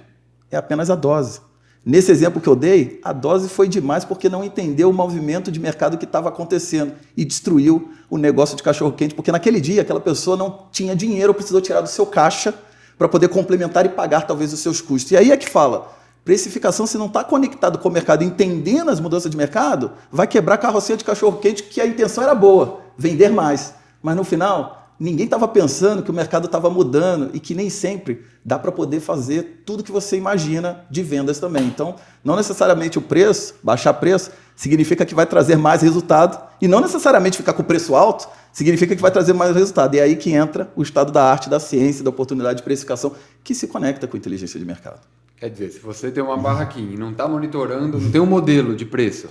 É apenas a dose. Nesse exemplo que eu dei, a dose foi demais porque não entendeu o movimento de mercado que estava acontecendo e destruiu o negócio de cachorro-quente, porque naquele dia aquela pessoa não tinha dinheiro, precisou tirar do seu caixa para poder complementar e pagar talvez os seus custos. E aí é que fala, precificação, se não está conectado com o mercado, entendendo as mudanças de mercado, vai quebrar a carrocinha de cachorro-quente, que a intenção era boa, vender mais. Mas no final, ninguém estava pensando que o mercado estava mudando e que nem sempre dá para poder fazer tudo que você imagina de vendas também. Então, não necessariamente o preço, baixar preço, significa que vai trazer mais resultado. E não necessariamente ficar com o preço alto, significa que vai trazer mais resultado. E é aí que entra o estado da arte, da ciência, da oportunidade de precificação, que se conecta com a inteligência de mercado. Quer dizer, se você tem uma barraquinha e não está monitorando, não tem um modelo de preço,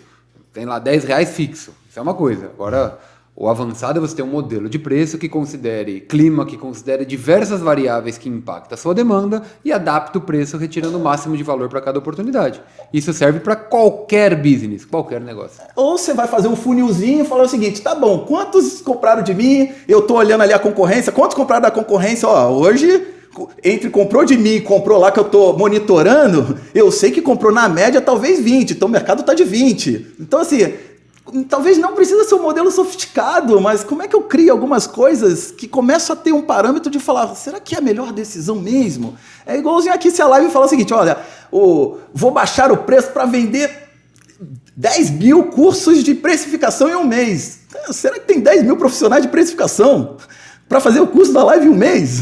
tem lá R$10 fixo, isso é uma coisa. Agora, o avançado é você ter um modelo de preço que considere clima, que considere diversas variáveis que impactam a sua demanda e adapta o preço retirando o máximo de valor para cada oportunidade. Isso serve para qualquer business, qualquer negócio. Ou você vai fazer um funilzinho e falar o seguinte, tá bom, quantos compraram de mim? Eu estou olhando ali a concorrência, quantos compraram da concorrência? Ó, hoje, entre comprou de mim e comprou lá que eu estou monitorando, eu sei que comprou na média talvez 20, então o mercado está de 20. Então assim, talvez não precisa ser um modelo sofisticado, mas como é que eu crio algumas coisas que começam a ter um parâmetro de falar, será que é a melhor decisão mesmo? É igualzinho aqui se a live fala o seguinte, olha, vou baixar o preço para vender 10 mil cursos de precificação em um mês. Será que tem 10 mil profissionais de precificação para fazer o curso da live em um mês?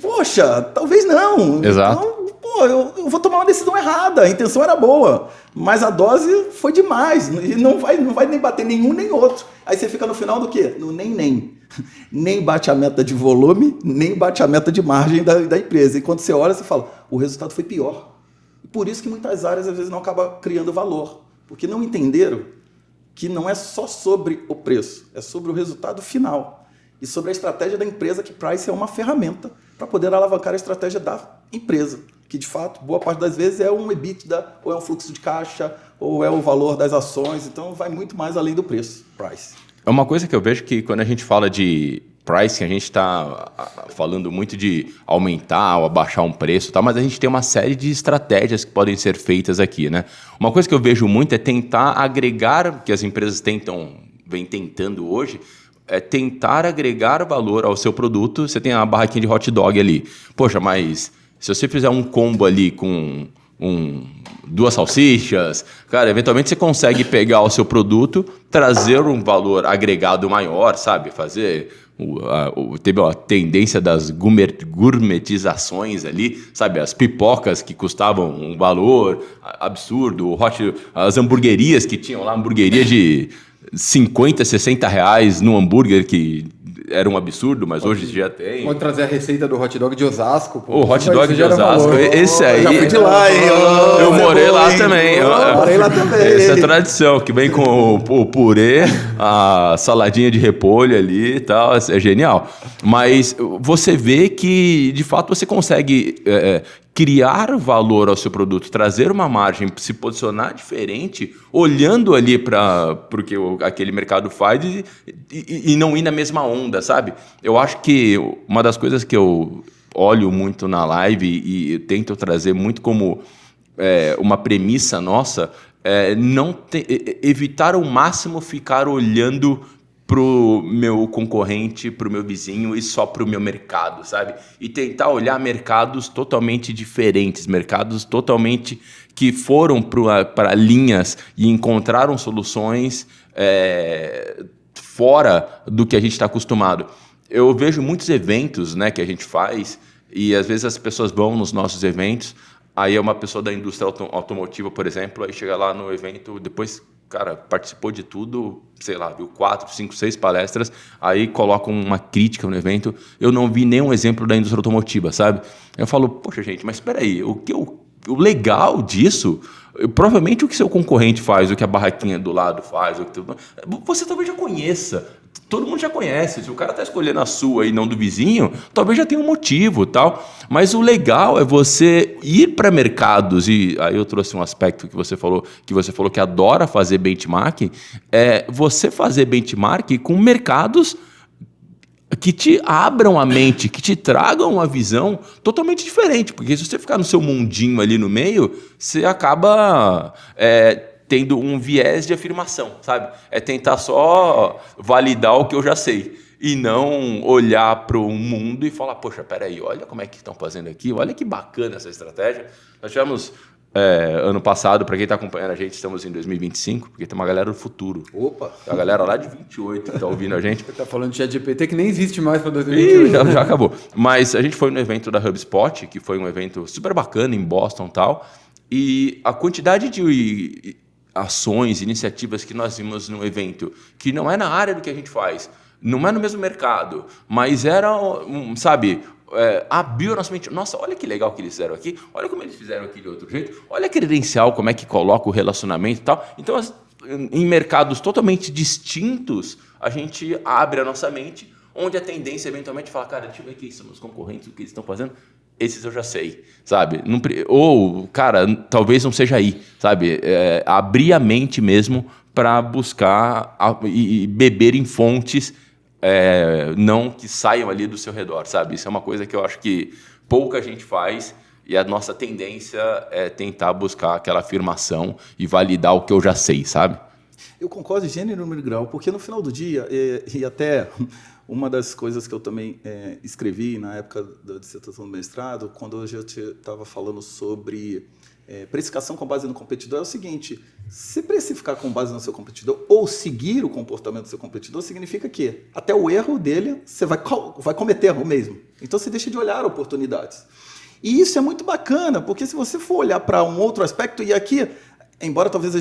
Poxa, talvez não. Exato. Então, eu vou tomar uma decisão errada, a intenção era boa, mas a dose foi demais, e não vai nem bater nenhum nem outro. Aí você fica no final do quê? No nem. Nem bate a meta de volume, nem bate a meta de margem da empresa. E quando você olha, você fala, o resultado foi pior. Por isso que muitas áreas às vezes não acabam criando valor, porque não entenderam que não é só sobre o preço, é sobre o resultado final. E sobre a estratégia da empresa, que price é uma ferramenta para poder alavancar a estratégia da empresa, que de fato, boa parte das vezes é um EBITDA, ou é um fluxo de caixa, ou é o valor das ações, então vai muito mais além do preço, price. É uma coisa que eu vejo que quando a gente fala de pricing, a gente está falando muito de aumentar ou abaixar um preço, tá? Mas a gente tem uma série de estratégias que podem ser feitas aqui, né? Uma coisa que eu vejo muito é tentar agregar, que as empresas vêm tentando hoje, é tentar agregar valor ao seu produto. Você tem a barraquinha de hot dog ali. Poxa, mas se você fizer um combo ali com duas salsichas. Cara, eventualmente você consegue pegar o seu produto, trazer um valor agregado maior, sabe? Fazer... teve a tendência das gourmetizações ali, sabe? As pipocas que custavam um valor absurdo, as hamburguerias que tinham lá, hamburgueria de 50, 60 reais no hambúrguer, que era um absurdo, mas hoje já tem. Pode trazer a receita do hot dog de Osasco. Pô. O hot dog de Osasco, esse aí. Já fui de lá, hein? Eu morei lá também. Morei lá também. Essa é a tradição, que vem com o purê, a saladinha de repolho ali e tal, é genial. Mas você vê que, de fato, você consegue criar valor ao seu produto, trazer uma margem, se posicionar diferente, olhando ali para o que aquele mercado faz e não ir na mesma onda, sabe? Eu acho que uma das coisas que eu olho muito na live e tento trazer muito como uma premissa nossa é evitar ao máximo ficar olhando pro meu concorrente, pro meu vizinho e só pro meu mercado, sabe? E tentar olhar mercados totalmente diferentes, mercados totalmente que foram para linhas e encontraram soluções fora do que a gente está acostumado. Eu vejo muitos eventos, né, que a gente faz e às vezes as pessoas vão nos nossos eventos, aí é uma pessoa da indústria automotiva, por exemplo, aí chega lá no evento, depois... Cara, participou de tudo, sei lá, viu 4, 5, 6 palestras, aí colocam uma crítica no evento. Eu não vi nenhum exemplo da indústria automotiva, sabe? Eu falo, poxa, gente, mas espera aí, o legal disso, provavelmente o que seu concorrente faz, o que a barraquinha do lado faz, você talvez já conheça. Todo mundo já conhece. Se o cara está escolhendo a sua e não do vizinho, talvez já tenha um motivo, tal. Mas o legal é você ir para mercados, e aí eu trouxe um aspecto que você falou que adora fazer benchmark, é você fazer benchmark com mercados que te abram a mente, que te tragam uma visão totalmente diferente. Porque se você ficar no seu mundinho ali no meio, você acaba... tendo um viés de afirmação, sabe? É tentar só validar o que eu já sei e não olhar para o mundo e falar, poxa, peraí, olha como é que estão fazendo aqui, olha que bacana essa estratégia. Nós tivemos, ano passado, para quem está acompanhando a gente, estamos em 2025, porque tem uma galera do futuro. Opa! Tem uma galera lá de 28 que está ouvindo a gente. Você está falando de ChatGPT que nem existe mais para 2028. Já acabou. Mas a gente foi no evento da HubSpot, que foi um evento super bacana em Boston e tal, e a quantidade de... ações, iniciativas que nós vimos no evento, que não é na área do que a gente faz, não é no mesmo mercado, mas era, sabe, abriu a nossa mente. Nossa, olha que legal que eles fizeram aqui, olha como eles fizeram aqui de outro jeito, olha a credencial, como é que coloca o relacionamento e tal. Então, em mercados totalmente distintos, a gente abre a nossa mente, onde a tendência eventualmente é falar, cara, deixa eu ver quem são os concorrentes, o que eles estão fazendo. Esses eu já sei, sabe? Ou, cara, talvez não seja aí, sabe? Abrir a mente mesmo para buscar e beber em fontes não que saiam ali do seu redor, sabe? Isso é uma coisa que eu acho que pouca gente faz e a nossa tendência é tentar buscar aquela afirmação e validar o que eu já sei, sabe? Eu concordo em gênero, número e grau, porque no final do dia, e até... Uma das coisas que eu também escrevi na época da dissertação do mestrado, quando eu já estava falando sobre precificação com base no competidor, é o seguinte: se precificar com base no seu competidor ou seguir o comportamento do seu competidor, significa que até o erro dele você vai cometer o mesmo. Então você deixa de olhar oportunidades. E isso é muito bacana, porque se você for olhar para um outro aspecto, e aqui, embora talvez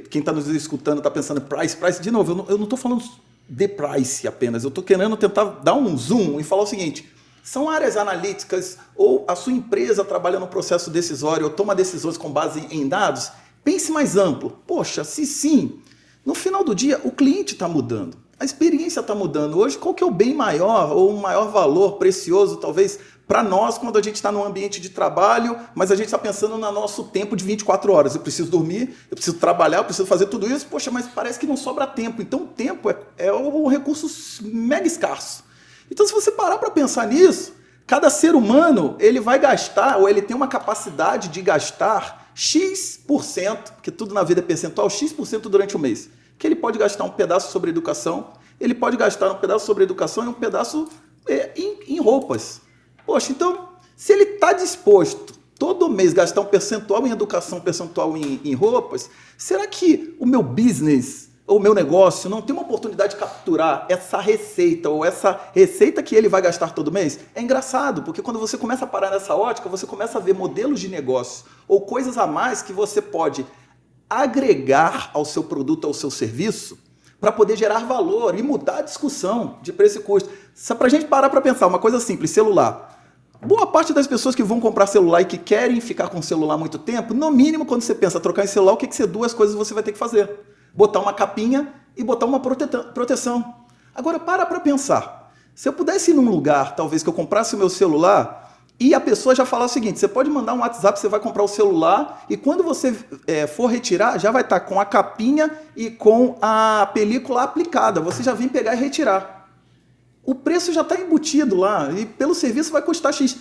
quem está nos escutando está pensando price, de novo, eu não estou falando de price apenas, eu estou querendo tentar dar um zoom e falar o seguinte: são áreas analíticas ou a sua empresa trabalha no processo decisório ou toma decisões com base em dados? Pense mais amplo. Poxa, se sim, no final do dia o cliente está mudando, a experiência está mudando. Hoje, qual que é o bem maior ou o maior valor precioso, talvez, para nós, quando a gente está num ambiente de trabalho, mas a gente está pensando no nosso tempo de 24 horas. Eu preciso dormir, eu preciso trabalhar, eu preciso fazer tudo isso. Poxa, mas parece que não sobra tempo. Então, o tempo é um recurso mega escasso. Então, se você parar para pensar nisso, cada ser humano ele vai gastar, ou ele tem uma capacidade de gastar X%, porque tudo na vida é percentual, X% durante o mês. Que ele pode gastar um pedaço sobre educação, ele pode gastar um pedaço sobre educação e um pedaço em roupas. Poxa, então, se ele está disposto todo mês gastar um percentual em educação, um percentual em roupas, será que o meu business ou o meu negócio não tem uma oportunidade de capturar essa receita ou essa receita que ele vai gastar todo mês? É engraçado, porque quando você começa a parar nessa ótica, você começa a ver modelos de negócio ou coisas a mais que você pode agregar ao seu produto, ao seu serviço, para poder gerar valor e mudar a discussão de preço e custo. Só para a gente parar para pensar, uma coisa simples, celular. Boa parte das pessoas que vão comprar celular e que querem ficar com o celular muito tempo, no mínimo, quando você pensa trocar em celular, o que ser duas coisas você vai ter que fazer? Botar uma capinha e botar uma proteção. Agora, para pensar. Se eu pudesse ir num lugar, talvez, que eu comprasse o meu celular e a pessoa já falar o seguinte, você pode mandar um WhatsApp, você vai comprar o celular e quando você for retirar, já vai estar com a capinha e com a película aplicada. Você já vem pegar e retirar. O preço já está embutido lá e pelo serviço vai custar X.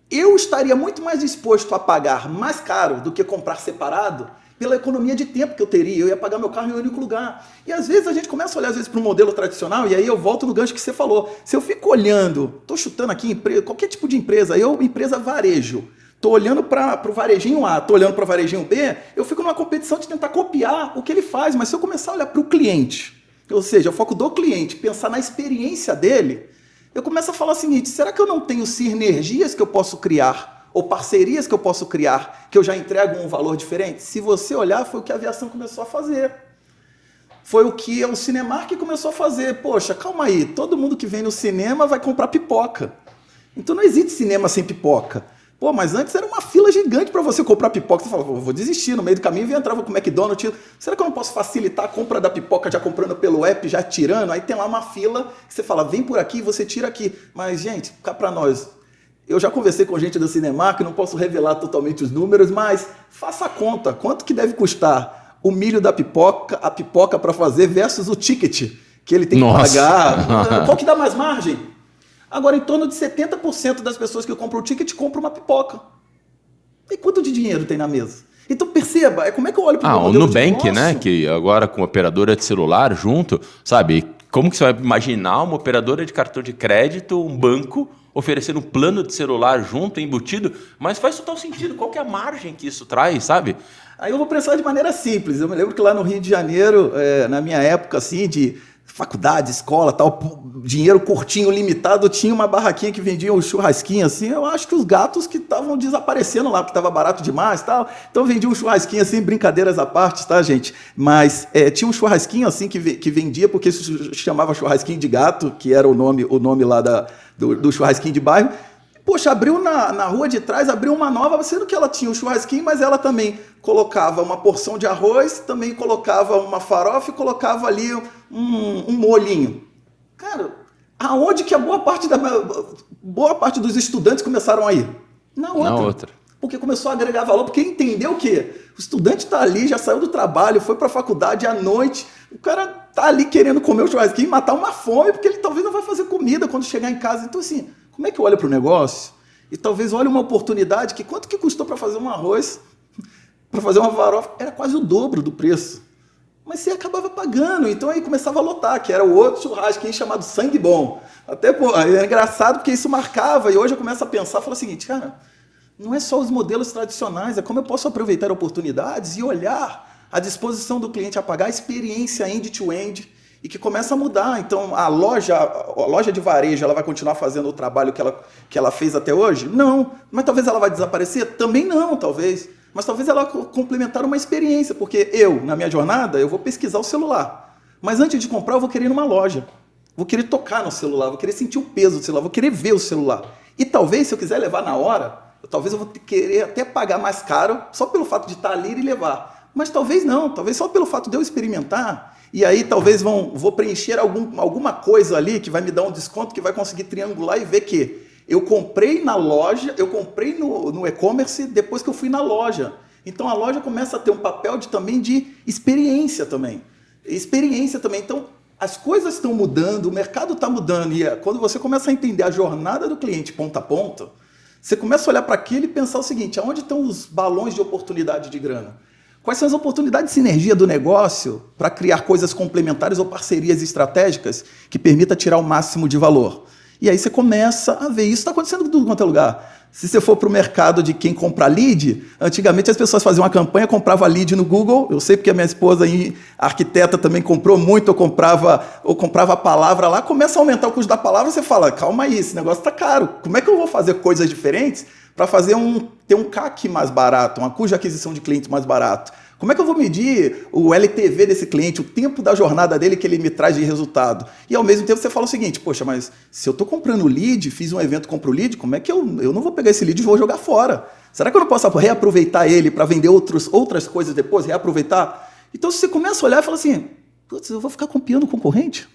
Eu estaria muito mais disposto a pagar mais caro do que comprar separado pela economia de tempo que eu teria. Eu ia pagar meu carro em um único lugar. E às vezes a gente começa a olhar para um modelo tradicional e aí eu volto no gancho que você falou. Se eu fico olhando, estou chutando aqui, qualquer tipo de empresa, empresa varejo, estou olhando para o varejinho A, estou olhando para o varejinho B, eu fico numa competição de tentar copiar o que ele faz. Mas se eu começar a olhar para o cliente, ou seja, o foco do cliente, pensar na experiência dele, eu começo a falar o seguinte, será que eu não tenho sinergias que eu posso criar ou parcerias que eu posso criar, que eu já entrego um valor diferente? Se você olhar, foi o que a aviação começou a fazer. Foi o que o Cinemark começou a fazer. Poxa, calma aí, todo mundo que vem no cinema vai comprar pipoca. Então não existe cinema sem pipoca. Pô, mas antes era uma fila gigante para você comprar pipoca. Você fala, vou desistir, no meio do caminho eu entrava com o McDonald's. Será que eu não posso facilitar a compra da pipoca já comprando pelo app, já tirando? Aí tem lá uma fila que você fala, vem por aqui, você tira aqui. Mas, gente, cá para nós... Eu já conversei com gente do Cinemark, não posso revelar totalmente os números, mas faça a conta. Quanto que deve custar o milho da pipoca, a pipoca para fazer versus o ticket que ele tem que pagar? Qual que dá mais margem? Agora, em torno de 70% das pessoas que compram o ticket compram uma pipoca. E quanto de dinheiro tem na mesa? Então perceba, como é que eu olho para o modelo de Nubank, negócio? né? Que agora com operadora de celular junto, sabe? Como que você vai imaginar uma operadora de cartão de crédito, um banco oferecendo um plano de celular junto, embutido, mas faz total sentido. Qual que é a margem que isso traz, sabe? Aí eu vou pensar de maneira simples. Eu me lembro que lá no Rio de Janeiro, na minha época, assim, de faculdade, escola, tal, dinheiro curtinho, limitado, tinha uma barraquinha que vendia um churrasquinho, assim. Eu acho que os gatos que estavam desaparecendo lá, porque estava barato demais, tal. Então vendia um churrasquinho, assim, brincadeiras à parte, tá, gente? Mas tinha um churrasquinho, assim, que vendia, porque isso chamava churrasquinho de gato, que era o nome lá do churrasquinho de bairro. Poxa, abriu na rua de trás, abriu uma nova, sendo que ela tinha um churrasquinho, mas ela também colocava uma porção de arroz, também colocava uma farofa e colocava ali um molhinho. Cara, aonde que a boa parte dos estudantes começaram a ir? Na outra. Porque começou a agregar valor, porque entendeu que o estudante está ali, já saiu do trabalho, foi para a faculdade à noite, o cara está ali querendo comer o churrasquinho e matar uma fome, porque ele talvez não vai fazer comida quando chegar em casa. Então, assim, como é que eu olho para o negócio? E talvez olhe uma oportunidade que quanto que custou para fazer um arroz, para fazer uma farofa? Era quase o dobro do preço. Mas você acabava pagando, então aí começava a lotar, que era o outro churrasquinho chamado Sangue Bom. Até, pô, é engraçado porque isso marcava, e hoje eu começo a pensar, falo o seguinte, cara, não é só os modelos tradicionais, é como eu posso aproveitar oportunidades e olhar a disposição do cliente a pagar, a experiência end-to-end, e que começa a mudar. Então, a loja de varejo, ela vai continuar fazendo o trabalho que ela fez até hoje? Não. Mas talvez ela vai desaparecer? Também não, talvez. Mas talvez ela complementar uma experiência, porque eu, na minha jornada, eu vou pesquisar o celular. Mas antes de comprar, eu vou querer ir numa loja. Vou querer tocar no celular, vou querer sentir o peso do celular, vou querer ver o celular. E talvez, se eu quiser levar na hora, talvez eu vou querer até pagar mais caro, só pelo fato de estar ali e levar. Mas talvez não, talvez só pelo fato de eu experimentar. E aí talvez vou preencher alguma coisa ali que vai me dar um desconto, que vai conseguir triangular e ver que eu comprei na loja, eu comprei no e-commerce depois que eu fui na loja. Então a loja começa a ter um papel também de experiência também. Então as coisas estão mudando, o mercado está mudando. E quando você começa a entender a jornada do cliente ponta a ponta, você começa a olhar para aquilo e pensar o seguinte, aonde estão os balões de oportunidade de grana? Quais são as oportunidades de sinergia do negócio para criar coisas complementares ou parcerias estratégicas que permita tirar o máximo de valor? E aí você começa a ver isso, está acontecendo em tudo quanto é lugar. Se você for para o mercado de quem compra lead, antigamente as pessoas faziam uma campanha, comprava lead no Google. Eu sei porque a minha esposa, arquiteta, também comprou muito, ou comprava a palavra lá. Começa a aumentar o custo da palavra, você fala, calma aí, esse negócio está caro. Como é que eu vou fazer coisas diferentes para ter um CAC mais barato, uma custo de aquisição de clientes mais barato? Como é que eu vou medir o LTV desse cliente, o tempo da jornada dele que ele me traz de resultado? E ao mesmo tempo você fala o seguinte, poxa, mas se eu estou comprando lead, fiz um evento, compro lead, como é que eu não vou pegar esse lead e vou jogar fora? Será que eu não posso reaproveitar ele para vender outras coisas depois, reaproveitar? Então se você começa a olhar e fala assim, putz, eu vou ficar copiando o concorrente?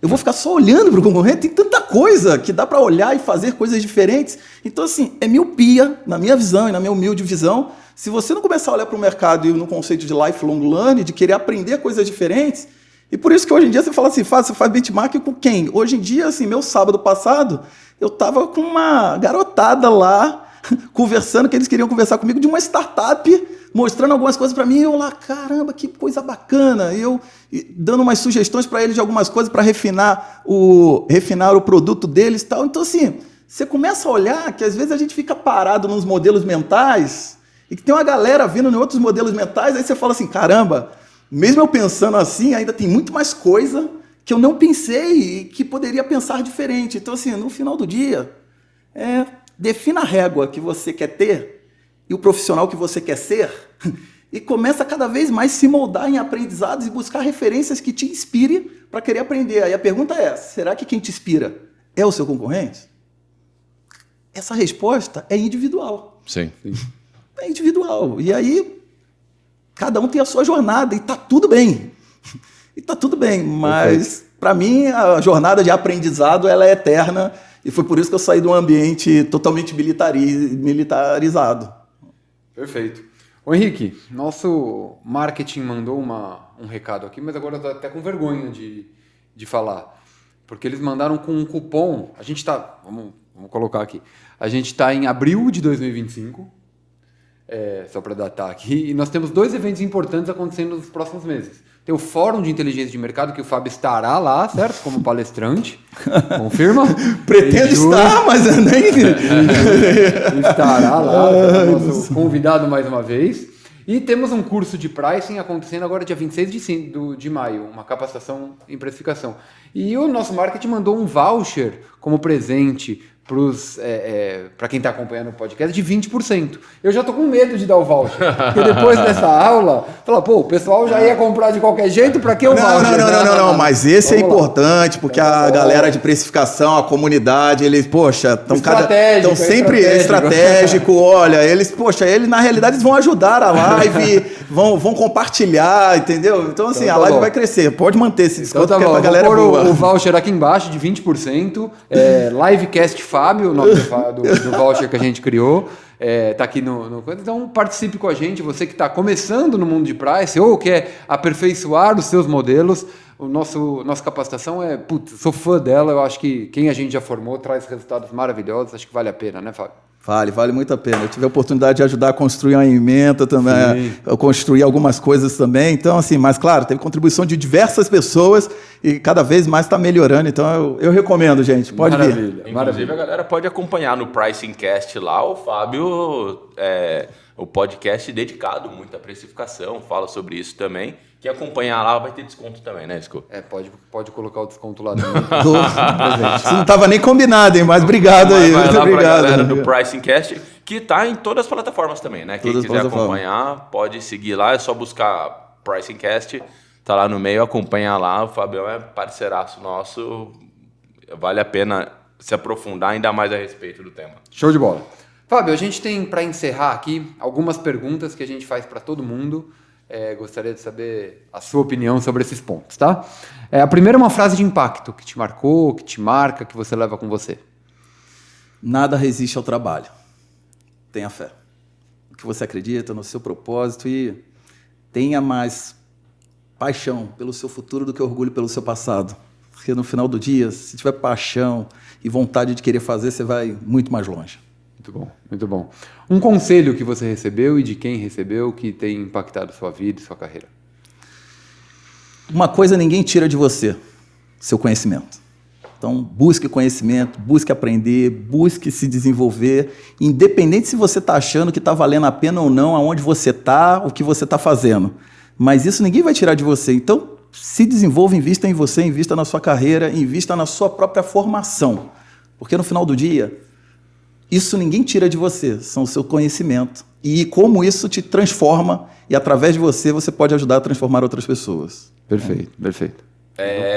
Eu vou ficar só olhando para o concorrente? Tem tanta coisa que dá para olhar e fazer coisas diferentes. Então assim, é miopia, na minha visão e na minha humilde visão. Se você não começar a olhar para o mercado e no conceito de lifelong learning, de querer aprender coisas diferentes, e por isso que hoje em dia você fala assim, você faz benchmark com quem? Hoje em dia, assim, meu sábado passado, eu estava com uma garotada lá, conversando, que eles queriam conversar comigo de uma startup, mostrando algumas coisas para mim, e eu lá, caramba, que coisa bacana, eu dando umas sugestões para eles de algumas coisas para refinar o produto deles e tal. Então, assim, você começa a olhar que às vezes a gente fica parado nos modelos mentais, e que tem uma galera vindo em outros modelos mentais, aí você fala assim, caramba, mesmo eu pensando assim, ainda tem muito mais coisa que eu não pensei e que poderia pensar diferente. Então, assim, no final do dia, defina a régua que você quer ter e o profissional que você quer ser e começa cada vez mais se moldar em aprendizados e buscar referências que te inspirem para querer aprender. Aí a pergunta é, será que quem te inspira é o seu concorrente? Essa resposta é individual. Sim. É individual. E aí, cada um tem a sua jornada e tá tudo bem. E tá tudo bem, mas para mim a jornada de aprendizado ela é eterna e foi por isso que eu saí de um ambiente totalmente militarizado. Perfeito. Ô Henrique, nosso marketing mandou um recado aqui, mas agora eu tô até com vergonha de falar. Porque eles mandaram com um cupom, a gente tá, vamos colocar aqui, a gente tá em abril de 2025, só para datar aqui, e nós temos 2 eventos importantes acontecendo nos próximos meses. Tem o Fórum de Inteligência de Mercado, que o Fábio estará lá, certo? Como palestrante. Confirma? Pretendo estar, mas eu nem... Estará lá, nosso convidado mais uma vez. E temos um curso de pricing acontecendo agora dia 26 de maio, uma capacitação em precificação. E o nosso marketing mandou um voucher como presente para quem está acompanhando o podcast de 20%. Eu já estou com medo de dar o voucher, porque depois dessa aula, o pessoal já ia comprar de qualquer jeito, para que o voucher? Não, mas esse é importante, porque a galera de precificação, a comunidade, eles, estão sempre estratégico, olha, eles na realidade eles vão ajudar a live, vão compartilhar, entendeu? Então assim, a live vai crescer, pode manter esse desconto, porque a galera é boa. O voucher aqui embaixo de 20%, Livecast Fábio, o nome do voucher que a gente criou, tá aqui no... Então participe com a gente, você que está começando no mundo de price ou quer aperfeiçoar os seus modelos. Nossa capacitação sou fã dela, eu acho que quem a gente já formou traz resultados maravilhosos, acho que vale a pena, né, Fábio? Vale muito a pena. Eu tive a oportunidade de ajudar a construir uma emenda também, a construir algumas coisas também. Então, assim, mas claro, teve contribuição de diversas pessoas e cada vez mais está melhorando. Então, eu recomendo, gente. Pode vir. Inclusive, a galera pode acompanhar no Pricing Cast lá, o Fábio, o podcast dedicado muito à precificação, fala sobre isso também. Quem acompanhar lá vai ter desconto também, né, Esco? Pode colocar o desconto lá também. Isso não estava nem combinado, hein? Mas obrigado aí. Muito obrigado. Pra galera do Pricing Cast, que está em todas as plataformas também, né? Quem quiser acompanhar, pode seguir lá, é só buscar Pricing Cast, tá lá no meio, acompanha lá. O Fabião é parceiraço nosso, vale a pena se aprofundar ainda mais a respeito do tema. Show de bola. Fábio, a gente tem, para encerrar aqui, algumas perguntas que a gente faz para todo mundo. Gostaria de saber a sua opinião sobre esses pontos, tá? A primeira é uma frase de impacto que te marcou, que te marca, que você leva com você. Nada resiste ao trabalho. Tenha fé. No que você acredita, no seu propósito e tenha mais paixão pelo seu futuro do que orgulho pelo seu passado. Porque no final do dia, se tiver paixão e vontade de querer fazer, você vai muito mais longe. Muito bom, muito bom. Um conselho que você recebeu e de quem recebeu que tem impactado sua vida e sua carreira? Uma coisa ninguém tira de você, seu conhecimento. Então, busque conhecimento, busque aprender, busque se desenvolver, independente se você está achando que está valendo a pena ou não, aonde você está, o que você está fazendo. Mas isso ninguém vai tirar de você. Então, se desenvolva, invista em você, invista na sua carreira, invista na sua própria formação. Porque no final do dia, isso ninguém tira de você, são o seu conhecimento. E como isso te transforma, e através de você, você pode ajudar a transformar outras pessoas. Perfeito, perfeito.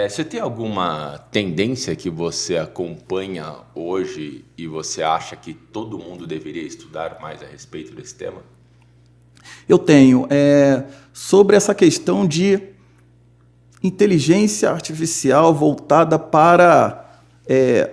Você tem alguma tendência que você acompanha hoje e você acha que todo mundo deveria estudar mais a respeito desse tema? Eu tenho. Sobre essa questão de inteligência artificial voltada para... É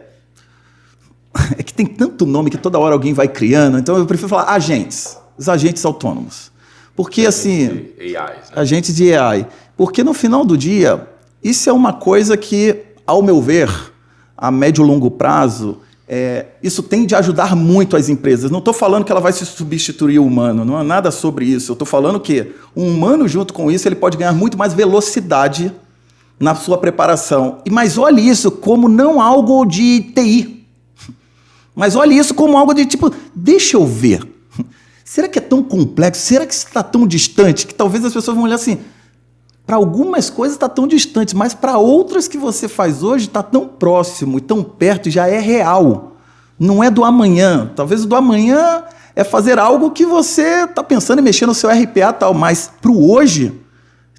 que tem tanto nome que toda hora alguém vai criando, então eu prefiro falar agentes, os agentes autônomos. Porque assim... AIs, né? Agentes de AI. Porque no final do dia... Isso é uma coisa que, ao meu ver, a médio e longo prazo, isso tende a ajudar muito as empresas. Não estou falando que ela vai se substituir o humano, não é nada sobre isso. Eu estou falando que um humano, junto com isso, ele pode ganhar muito mais velocidade na sua preparação. Mas olhe isso como não algo de TI. Mas olhe isso como algo de tipo, deixa eu ver. Será que é tão complexo? Será que está tão distante? Que talvez as pessoas vão olhar assim... Para algumas coisas está tão distante, mas para outras que você faz hoje está tão próximo e tão perto e já é real. Não é do amanhã. Talvez o do amanhã é fazer algo que você está pensando em mexer no seu RPA e tal, mas para o hoje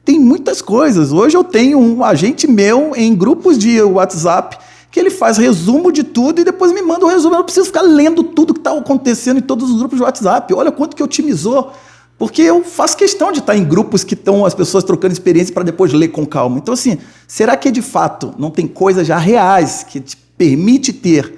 tem muitas coisas. Hoje eu tenho um agente meu em grupos de WhatsApp que ele faz resumo de tudo e depois me manda o resumo. Eu não preciso ficar lendo tudo que está acontecendo em todos os grupos de WhatsApp. Olha quanto que otimizou. Porque eu faço questão de estar em grupos que estão as pessoas trocando experiência para depois ler com calma. Então, assim, será que de fato não tem coisas já reais que te permite ter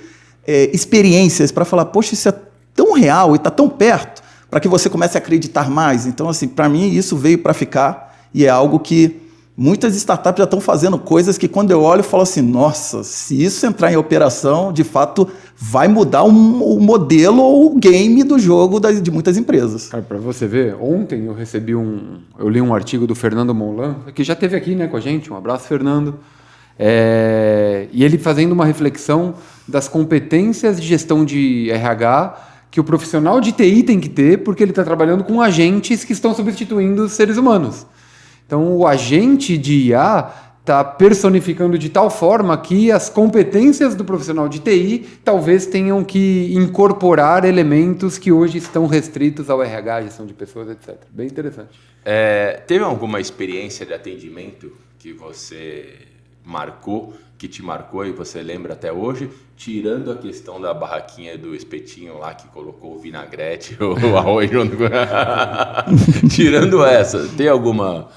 experiências para falar, poxa, isso é tão real e está tão perto, para que você comece a acreditar mais? Então, assim, para mim isso veio para ficar e é algo que muitas startups já estão fazendo coisas que quando eu olho eu falo assim, nossa, se isso entrar em operação, de fato vai mudar o modelo ou o game do jogo de muitas empresas. Cara, para você ver, ontem eu li um artigo do Fernando Monlan, que já esteve aqui, né, com a gente, um abraço, Fernando, e ele fazendo uma reflexão das competências de gestão de RH que o profissional de TI tem que ter, porque ele está trabalhando com agentes que estão substituindo os seres humanos. Então, o agente de IA está personificando de tal forma que as competências do profissional de TI talvez tenham que incorporar elementos que hoje estão restritos ao RH, gestão de pessoas, etc. Bem interessante. Teve alguma experiência de atendimento que você que te marcou e você lembra até hoje, tirando a questão da barraquinha do espetinho lá que colocou o vinagrete ou o arroz junto com... Tirando essa, tem alguma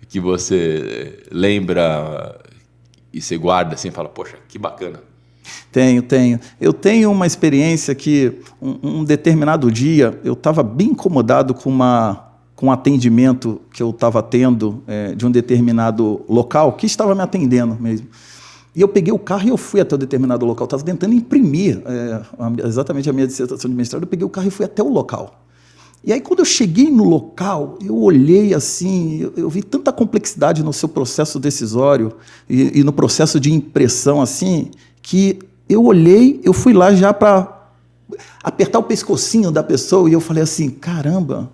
que você lembra e você guarda assim e fala, poxa, que bacana? Tenho. Eu tenho uma experiência que um determinado dia eu estava bem incomodado com um atendimento que eu estava tendo de um determinado local que estava me atendendo mesmo. E eu peguei o carro e eu fui até o determinado local. Estava tentando imprimir exatamente a minha dissertação de mestrado. Eu peguei o carro e fui até o local. E aí, quando eu cheguei no local, eu olhei assim, eu vi tanta complexidade no seu processo decisório e no processo de impressão, assim, que eu olhei, eu fui lá já para apertar o pescocinho da pessoa e eu falei assim, caramba,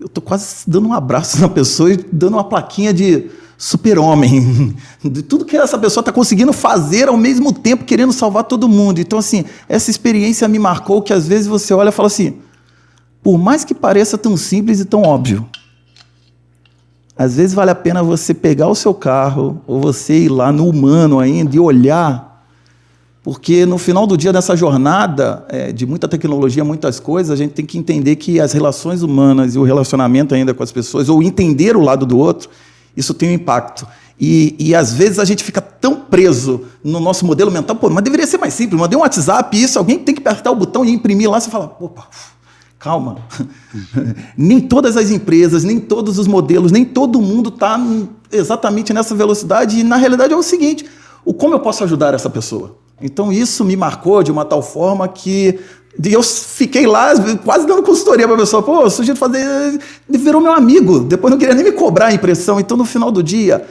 eu estou quase dando um abraço na pessoa e dando uma plaquinha de super-homem, de tudo que essa pessoa está conseguindo fazer ao mesmo tempo, querendo salvar todo mundo. Então, assim, essa experiência me marcou que às vezes você olha e fala assim, por mais que pareça tão simples e tão óbvio, às vezes vale a pena você pegar o seu carro ou você ir lá no humano ainda e olhar, porque no final do dia dessa jornada de muita tecnologia, muitas coisas, a gente tem que entender que as relações humanas e o relacionamento ainda com as pessoas, ou entender o lado do outro, isso tem um impacto. E às vezes a gente fica tão preso no nosso modelo mental, pô, mas deveria ser mais simples, mandei um WhatsApp, isso, alguém tem que apertar o botão e imprimir lá, você fala, opa, calma, nem todas as empresas, nem todos os modelos, nem todo mundo está exatamente nessa velocidade. E, na realidade, é o seguinte, como eu posso ajudar essa pessoa? Então, isso me marcou de uma tal forma que eu fiquei lá quase dando consultoria para a pessoa. Pô, o sujeito virou meu amigo, depois não queria nem me cobrar a impressão. Então, no final do dia,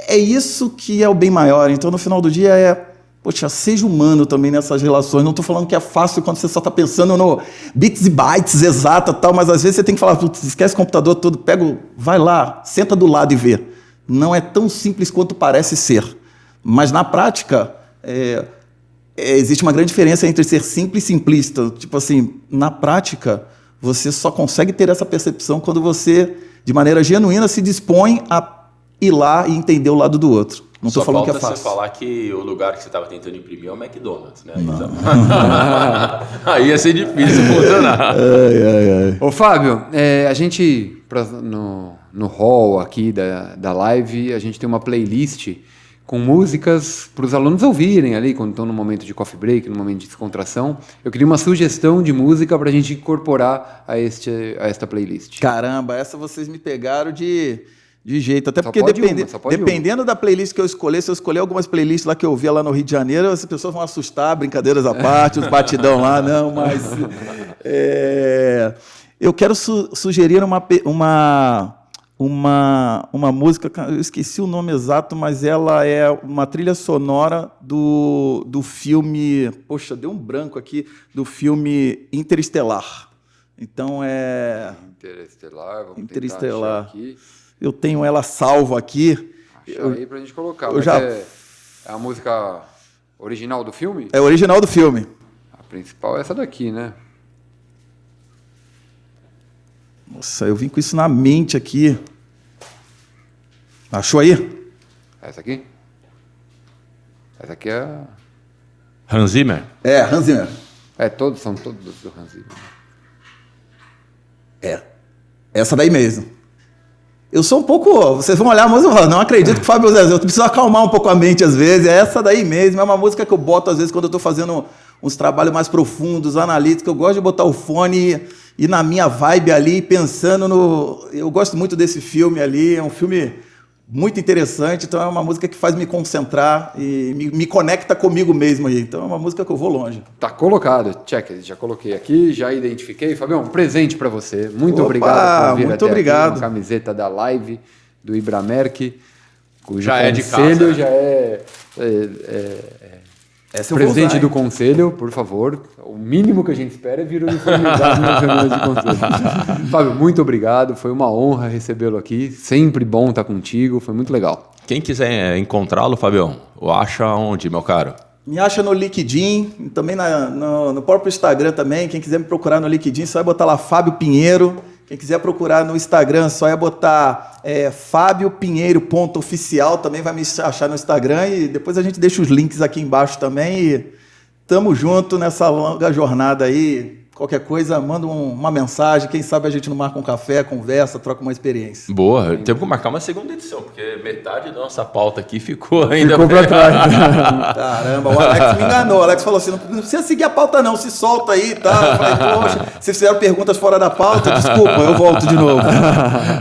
é isso que é o bem maior. Então, no final do dia, Poxa, seja humano também nessas relações. Não estou falando que é fácil quando você só está pensando no bits e bytes exata tal, mas às vezes você tem que falar, esquece o computador todo, vai lá, senta do lado e vê. Não é tão simples quanto parece ser. Mas na prática, existe uma grande diferença entre ser simples e simplista. Tipo assim, na prática, você só consegue ter essa percepção quando você, de maneira genuína, se dispõe a ir lá e entender o lado do outro. Não estou falando que é fácil. Você falar que o lugar que você estava tentando imprimir é o McDonald's, né? Então... Aí ia ser difícil funcionar. Ô, Fábio, a gente, no hall aqui da live, a gente tem uma playlist com músicas para os alunos ouvirem ali, quando estão no momento de coffee break, no momento de descontração. Eu queria uma sugestão de música para a gente incorporar a esta playlist. Caramba, essa vocês me pegaram de jeito, até Só porque pode dependendo da playlist que eu escolher, se eu escolher algumas playlists lá que eu via lá no Rio de Janeiro, as pessoas vão assustar, brincadeiras à parte, os batidão lá, não, mas eu quero sugerir uma música, eu esqueci o nome exato, mas ela é uma trilha sonora do filme, poxa, deu um branco aqui, do filme Interestelar. Então Interestelar, vamos Interestelar. tentar achar aqui. Eu tenho ela salva aqui. Achar aí pra gente colocar. É a música original do filme? É original do filme. A principal é essa daqui, né? Nossa, eu vim com isso na mente aqui. Achou aí? Essa aqui? Essa aqui é... Hans Zimmer? Hans Zimmer. São todos do Hans Zimmer. Essa daí mesmo. Eu sou um pouco... Vocês vão olhar a música e falar, não acredito que o Fábio Zezé, eu preciso acalmar um pouco a mente às vezes. É essa daí mesmo, é uma música que eu boto às vezes quando eu estou fazendo uns trabalhos mais profundos, analíticos. Eu gosto de botar o fone e na minha vibe ali, pensando no... Eu gosto muito desse filme ali, é um filme muito interessante, então é uma música que faz me concentrar e me conecta comigo mesmo aí. Então é uma música que eu vou longe. Tá colocado, check, já coloquei aqui, já identifiquei. Fabião, um presente para você. Muito obrigado por vir muito até obrigado. aqui, uma camiseta da live do Ibramerc, cujo Já é de conselho casa, né? já é Essa eu vou presente usar, do hein? conselho, por favor. O mínimo que a gente espera é vir uniformizado nas reuniões de conselho. Fábio, muito obrigado. Foi uma honra recebê-lo aqui. Sempre bom estar contigo. Foi muito legal. Quem quiser encontrá-lo, Fabião, acha onde, meu caro? Me acha no LinkedIn, também no próprio Instagram também. Quem quiser me procurar no LinkedIn, só é botar lá Fábio Pinheiro. Quem quiser procurar no Instagram, só é botar fabiopinheiro.oficial, também vai me achar no Instagram. E depois a gente deixa os links aqui embaixo também. E tamo junto nessa longa jornada aí. Qualquer coisa, manda uma mensagem. Quem sabe a gente não marca um café, conversa, troca uma experiência. Boa, temos que marcar uma segunda edição, porque metade da nossa pauta aqui ficou ainda... Ficou para trás. Caramba, o Alex me enganou. O Alex falou assim, não precisa seguir a pauta não, se solta aí e tal. Eu falei, poxa, vocês fizeram perguntas fora da pauta, desculpa, eu volto de novo.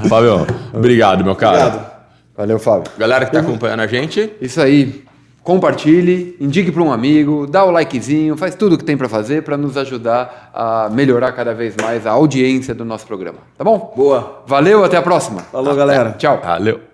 Fabião, obrigado, meu cara. Obrigado. Valeu, Fábio. Galera que tá acompanhando a gente, Isso aí. Compartilhe, indique para um amigo, dá o likezinho, faz tudo o que tem para fazer para nos ajudar a melhorar cada vez mais a audiência do nosso programa. Tá bom? Boa. Valeu, até a próxima. Falou, galera. Tchau. valeu.